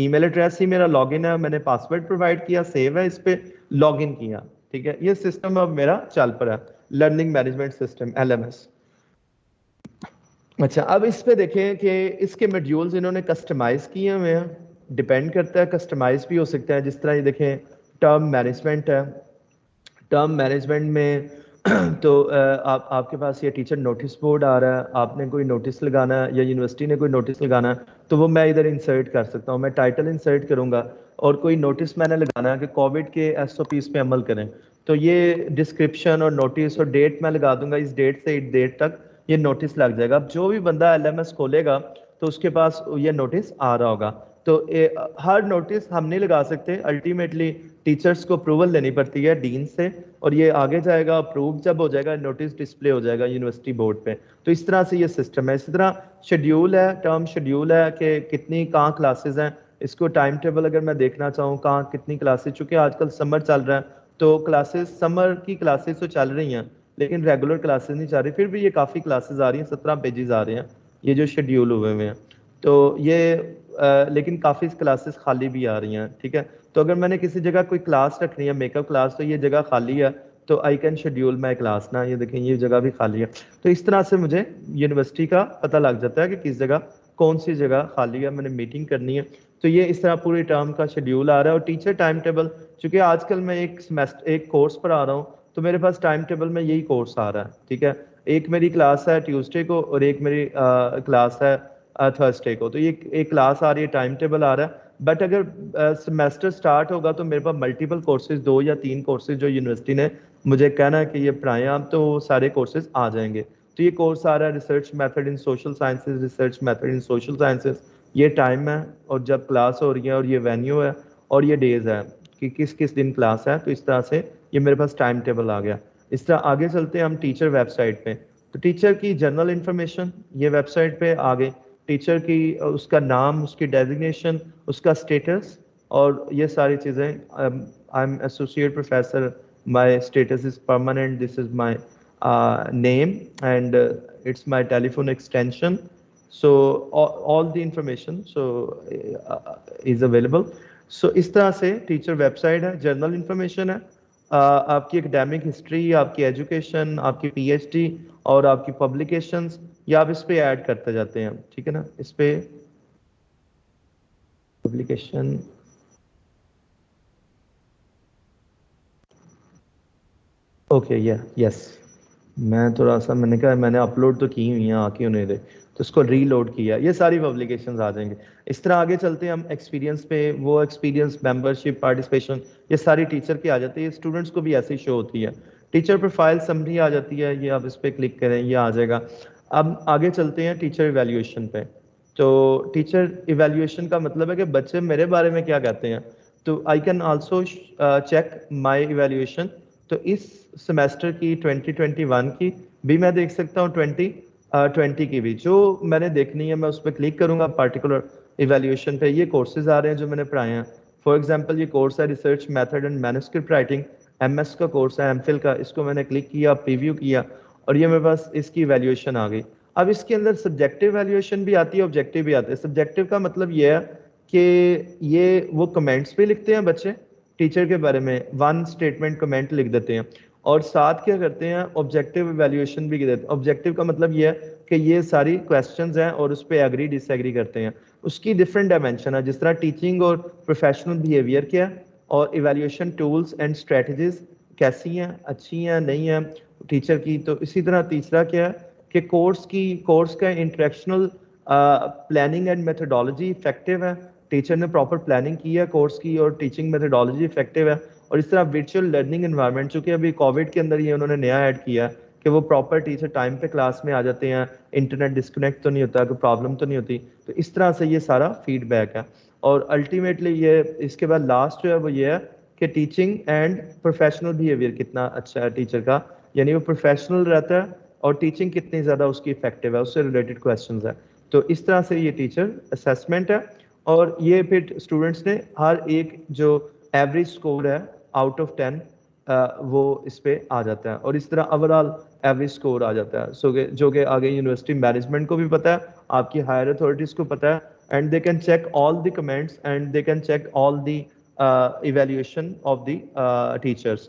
A: ای میل ایڈریس ہی میرا لاگ ان ہے, میں نے پاسورڈ پرووائڈ کیا, سیو ہے, اس پہ لاگ ان کیا, ٹھیک ہے. یہ سسٹم اب میرا چل پڑا ہے, لرننگ مینجمنٹ سسٹم LMS. اچھا, اب اس پہ دیکھیں کہ اس کے میڈیولز انہوں نے کسٹمائز کیے ہوئے ہیں, ڈپینڈ کرتا ہے, کسٹمائز بھی ہو سکتا ہے. جس طرح یہ دیکھیں ٹرم مینجمنٹ ہے, ٹرم مینجمنٹ میں تو آپ کے پاس یہ ٹیچر نوٹس بورڈ آ رہا ہے, آپ نے کوئی نوٹس لگانا ہے یا یونیورسٹی نے کوئی نوٹس لگانا ہے تو وہ میں ادھر انسرٹ کر سکتا ہوں. میں ٹائٹل انسرٹ کروں گا, اور کوئی نوٹس میں نے لگانا ہے کہ کووڈ کے SOPs پہ عمل کریں, تو یہ ڈسکرپشن اور نوٹس اور ڈیٹ میں لگا دوں گا, اس ڈیٹ سے اس ڈیٹ تک یہ نوٹس لگ جائے گا. اب جو بھی بندہ LMS کھولے گا تو اس کے پاس یہ نوٹس آ رہا ہوگا. تو ہر نوٹس ہم نہیں لگا سکتے, الٹیمیٹلی ٹیچرز کو اپروول لینی پڑتی ہے ڈین سے, اور یہ آگے جائے گا, اپروو جب ہو جائے گا نوٹس ڈسپلے ہو جائے گا یونیورسٹی بورڈ پہ. تو اس طرح سے یہ سسٹم ہے. اسی طرح شیڈیول ہے, ٹرم شیڈیول ہے کہ کتنی کہاں کلاسز ہیں, اس کو ٹائم ٹیبل اگر میں دیکھنا چاہوں کہاں کتنی کلاسز, چونکہ آج کل سمر چل رہا ہے تو کلاسز, سمر کی کلاسز تو چل رہی ہیں لیکن ریگولر کلاسز نہیں چل رہی, پھر بھی یہ کافی کلاسز آ رہی ہیں, 17 پیجز آ رہے ہیں یہ جو شیڈیول ہوئے ہوئے ہیں. تو یہ لیکن کافی کلاسز خالی بھی آ رہی ہیں, ٹھیک ہے. تو اگر میں نے کسی جگہ کوئی کلاس رکھنی ہے, میک اپ کلاس, تو یہ جگہ خالی ہے تو I can schedule my class نا, یہ دیکھیں یہ جگہ بھی خالی ہے. تو اس طرح سے مجھے یونیورسٹی کا پتہ لگ جاتا ہے کہ کس جگہ کون سی جگہ خالی ہے, میں نے میٹنگ کرنی ہے. تو یہ اس طرح پوری ٹرم کا شیڈیول آ رہا ہے. اور ٹیچر ٹائم ٹیبل, چونکہ آج کل میں ایک کورس پر آ رہا ہوں تو میرے پاس ٹائم ٹیبل میں یہی کورس آ رہا ہے, ٹھیک ہے. ایک میری کلاس ہے ٹیوزڈے کو اور ایک میری کلاس ہے تھرسڈے کو, تو یہ ایک کلاس آ رہی ہے, ٹائم ٹیبل آ رہا ہے. بٹ اگر سیمیسٹر سٹارٹ ہوگا تو میرے پاس ملٹیپل کورسز, 2 یا 3 کورسز جو یونیورسٹی نے مجھے کہنا ہے کہ یہ پڑھائیں آپ, تو سارے کورسز آ جائیں گے. تو یہ کورس آ رہا ہے research method in social sciences, research method in social sciences. یہ ٹائم ہے اور جب کلاس ہو رہی ہے, اور یہ وینیو ہے اور یہ ڈیز ہے کہ کس کس دن کلاس ہے. تو اس طرح سے یہ میرے پاس ٹائم ٹیبل آ گیا. اس طرح آگے چلتے ہیں ہم ٹیچر ویب سائٹ پہ. تو ٹیچر کی جنرل انفارمیشن یہ ویب سائٹ پہ آ گئی, ٹیچر کی اس کا نام, اس کی ڈیزگنیشن, اس کا اسٹیٹس, اور یہ ساری چیزیں. I am associate professor, my status is permanent, this is my name and it's my telephone extension, so all the information so is available. So اس طرح سے ٹیچر ویب سائٹ ہے, جنرل انفارمیشن ہے, آپ کی اکیڈیمک ہسٹری, آپ کی education, آپ کی PhD اور آپ کی پبلیکیشنز, یہ آپ اس پہ ایڈ کرتے جاتے ہیں, ٹھیک ہے نا. اس پہ پبلیکیشن, اوکے یس, میں تھوڑا سا میں نے کہا میں نے اپلوڈ تو کی ہوئی ہیں, آ کے انہیں دے, تو اس کو ری لوڈ کیا, یہ ساری پبلیکیشنز آ جائیں گے. اس طرح آگے چلتے ہیں ہم ایکسپیرینس پہ. وہ ایکسپیرینس, ممبرشپ, پارٹیسپیشن, یہ ساری ٹیچر کی آ جاتی ہے. اسٹوڈنٹس کو بھی ایسے ہی شو ہوتی ہے. ٹیچر پروفائل سمری آ جاتی ہے, یہ آپ اس پہ کلک کریں, یہ آ جائے گا. اب آگے چلتے ہیں ٹیچر ایویلیویشن پہ. تو ٹیچر ایویلیویشن کا مطلب ہے کہ بچے میرے بارے میں کیا کہتے ہیں. تو I can also check my evaluation. تو اس سیمیسٹر کی 2021 کی بھی میں دیکھ سکتا ہوں, 2020 کی بھی جو میں نے دیکھنی ہے, میں اس پہ کلک کروں گا پارٹیکولر ایویلیویشن پہ. یہ کورسز آ رہے ہیں جو میں نے پڑھائے ہیں. فار ایگزامپل یہ کورس ہے research method and manuscript writing, MS کا کورس ہے, MPhil کا. اس کو میں نے کلک کیا, پریویو کیا, اور یہ میرے پاس اس کی ایویلیویشن آ گئی. اب اس کے اندر سبجیکٹو ایویلیویشن بھی آتی ہے, آبجیکٹیو بھی آتی ہے. سبجیکٹیو کا مطلب یہ ہے کہ یہ وہ کمنٹس بھی لکھتے ہیں بچے ٹیچر کے بارے میں, 1 اسٹیٹمنٹ کمنٹ لکھ دیتے ہیں, اور ساتھ کیا کرتے ہیں آبجیکٹیو ایویلیویشن بھی دیتے ہیں. آبجیکٹیو کا مطلب یہ ہے کہ یہ ساری کویسچنز ہیں اور اس پہ ایگری ڈس ایگری کرتے ہیں. اس کی ڈفرینٹ ڈائمینشن ہے, جس طرح ٹیچنگ اور پروفیشنل بیہیویئر کیا ہے, اور ایویلیویشن ٹولز اینڈ اسٹریٹجیز کیسی ہیں, اچھی ہیں, نہیں ہیں ٹیچر کی. تو اسی طرح تیسرا کیا ہے کہ کورس کا interactional planning and methodology effective ہے, ٹیچر نے پراپر پلاننگ کی ہے کورس کی, اور ٹیچنگ میتھڈالوجی افیکٹو ہے. اور اس طرح ورچوئل لرننگ انوائرمنٹ, چونکہ ابھی کووڈ کے اندر یہ انہوں نے نیا ایڈ کیا ہے کہ وہ پراپر ٹیچر ٹائم پہ کلاس میں آ جاتے ہیں, انٹرنیٹ ڈسکنیکٹ تو نہیں ہوتا, کوئی پرابلم تو نہیں ہوتی. تو اس طرح سے یہ سارا فیڈ بیک ہے. اور الٹیمیٹلی یہ اس کے بعد لاسٹ جو ہے وہ یہ ہے کہ ٹیچنگ اینڈ پروفیشنل بیہیویئر کتنا اچھا ہے ٹیچر کا, یعنی وہ پروفیشنل رہتا ہے اور ٹیچنگ کتنی زیادہ اس کی افیکٹو ہے, اس سے ریلیٹڈ کویسچنز ہیں. تو اس طرح سے یہ ٹیچر اسیسمنٹ ہے. اور یہ پھر اسٹوڈنٹس نے ہر ایک جو ایوریج اسکور ہے آؤٹ آف 10 وہ اس پہ آ جاتا ہے, اور اس طرح اوور آل ایوریج اسکور آ جاتا ہے. جو کہ آگے یونیورسٹی مینجمنٹ کو بھی پتہ ہے, آپ کی ہائر اتھارٹیز کو پتہ ہے, and they can check all the comments and they can check all the evaluation of the teachers.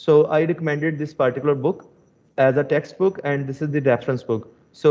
A: So I recommended this particular book as a textbook and this is the reference book. So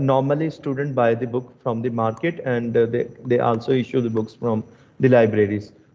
A: normally student buy the book from the market and they also issue the books from the libraries.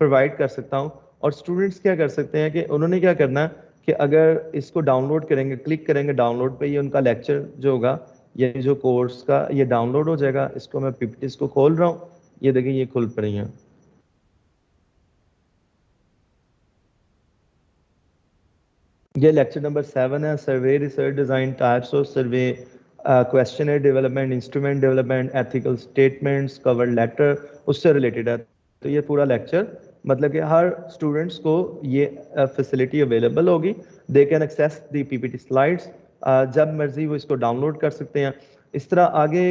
A: Provide کر سکتا ہوں. اور students کیا کر سکتے ہیں کہ انہوں نے کیا کرنا ہے کہ اگر اس کو ڈاؤن لوڈ کریں گے, کلک کریں گے ڈاؤن لوڈ پہ, یہ ان کا لیکچر جو ہوگا, یہ جو کورس کا یہ ڈاؤن لوڈ ہو جائے گا. اس کو میں پی پی ٹیز کو کھول رہا ہوں, یہ دیکھیں یہ کھل پڑی ہیں. یہ لیکچر نمبر 7 ہے, survey research design, types of survey, questionnaire development, instrument development, ethical statements, cover letter, اس سے ریلیٹڈ ہے. تو یہ پورا لیکچر مطلب کہ ہر اسٹوڈنٹس کو یہ فیسلٹی اویلیبل ہوگی. They can access the P P T slides, جب مرضی وہ اس کو ڈاؤن لوڈ کر سکتے ہیں. اس طرح آگے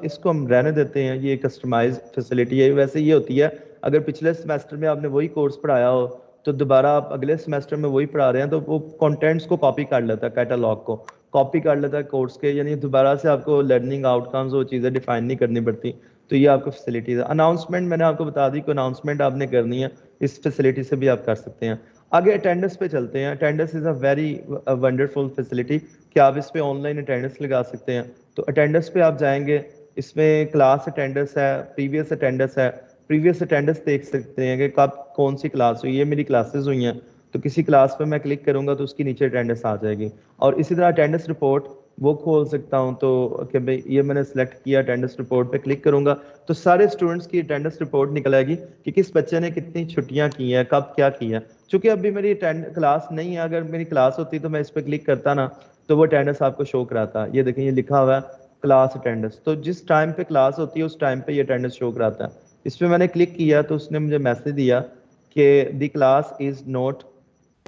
A: اس کو ہم رہنے دیتے ہیں, یہ کسٹمائز فیسلٹی ہے. ویسے یہ ہوتی ہے اگر پچھلے سیمسٹر میں آپ نے وہی کورس پڑھایا ہو تو دوبارہ آپ اگلے سیمسٹر میں وہی پڑھا رہے ہیں تو وہ کانٹینٹس کو کاپی کر لیتا ہے, کیٹالاگ کو کاپی کر لیتا ہے کورس کے, یعنی دوبارہ سے آپ کو لرننگ آؤٹ کمز وہ چیزیں ڈیفائن نہیں کرنی پڑتی. تو یہ آپ کو فیسلٹیز ہے. اناؤنسمنٹ میں نے آپ کو بتا دی کہ اناؤنسمنٹ آپ نے کرنی ہے, اس فیسلٹی سے بھی آپ کر سکتے ہیں. آگے اٹینڈنس پہ چلتے ہیں. Attendance is a very wonderful facility کہ آپ اس پہ آن لائن اٹینڈنس لگا سکتے ہیں. تو اٹینڈنس پہ آپ جائیں گے, اس میں کلاس اٹینڈنس ہے, پریویس اٹینڈنس ہے. پریویس اٹینڈنس دیکھ سکتے ہیں کہ کب کون سی کلاس ہوئی ہے. میری کلاسز ہوئی ہیں تو کسی کلاس پہ میں کلک کروں گا تو اس کی نیچے اٹینڈنس آ جائے گی. اور اسی طرح اٹینڈنس رپورٹ وہ کھول سکتا ہوں, تو کہ بھائی یہ میں نے سلیکٹ کیا, اٹینڈنس رپورٹ پہ کلک کروں گا تو سارے اسٹوڈنٹس کی اٹینڈنس رپورٹ نکل آئے گی کہ کس بچے نے کتنی چھٹیاں کی ہیں, کب کیا کیا. چونکہ ابھی میری کلاس نہیں ہے, اگر میری کلاس ہوتی تو میں اس پہ کلک کرتا نا تو وہ اٹینڈنس آپ کو شو کراتا. یہ دیکھیں یہ لکھا ہوا ہے کلاس اٹینڈنس, تو جس ٹائم پہ کلاس ہوتی ہے اس ٹائم پہ یہ اٹینڈنس شو کراتا ہے. اس پہ میں نے کلک کیا تو اس نے مجھے میسج دیا کہ the class is not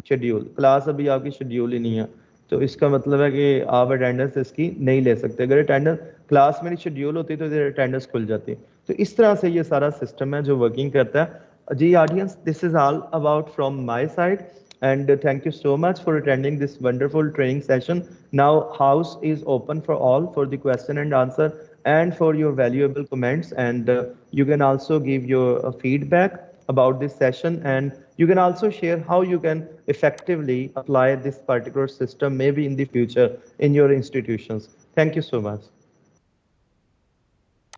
A: schedule, class ابھی آپ کی شیڈیول ہی نہیں ہے. تو اس کا مطلب ہے کہ آپ اٹینڈنس اس کی نہیں لے سکتے. اگر اٹینڈنس کلاس میری شیڈیول ہوتی تو اٹینڈنس کھل جاتی. تو اس طرح سے یہ سارا سسٹم ہے جو ورکنگ کرتا ہے. جی audience, this is all about from my side and thank you so much for attending this wonderful training session. Now house is open for all for the question and answer and for your valuable comments, and you can also give your feedback about this session, and you can also share how you can effectively apply this particular system maybe in the future in your institutions. Thank you so much.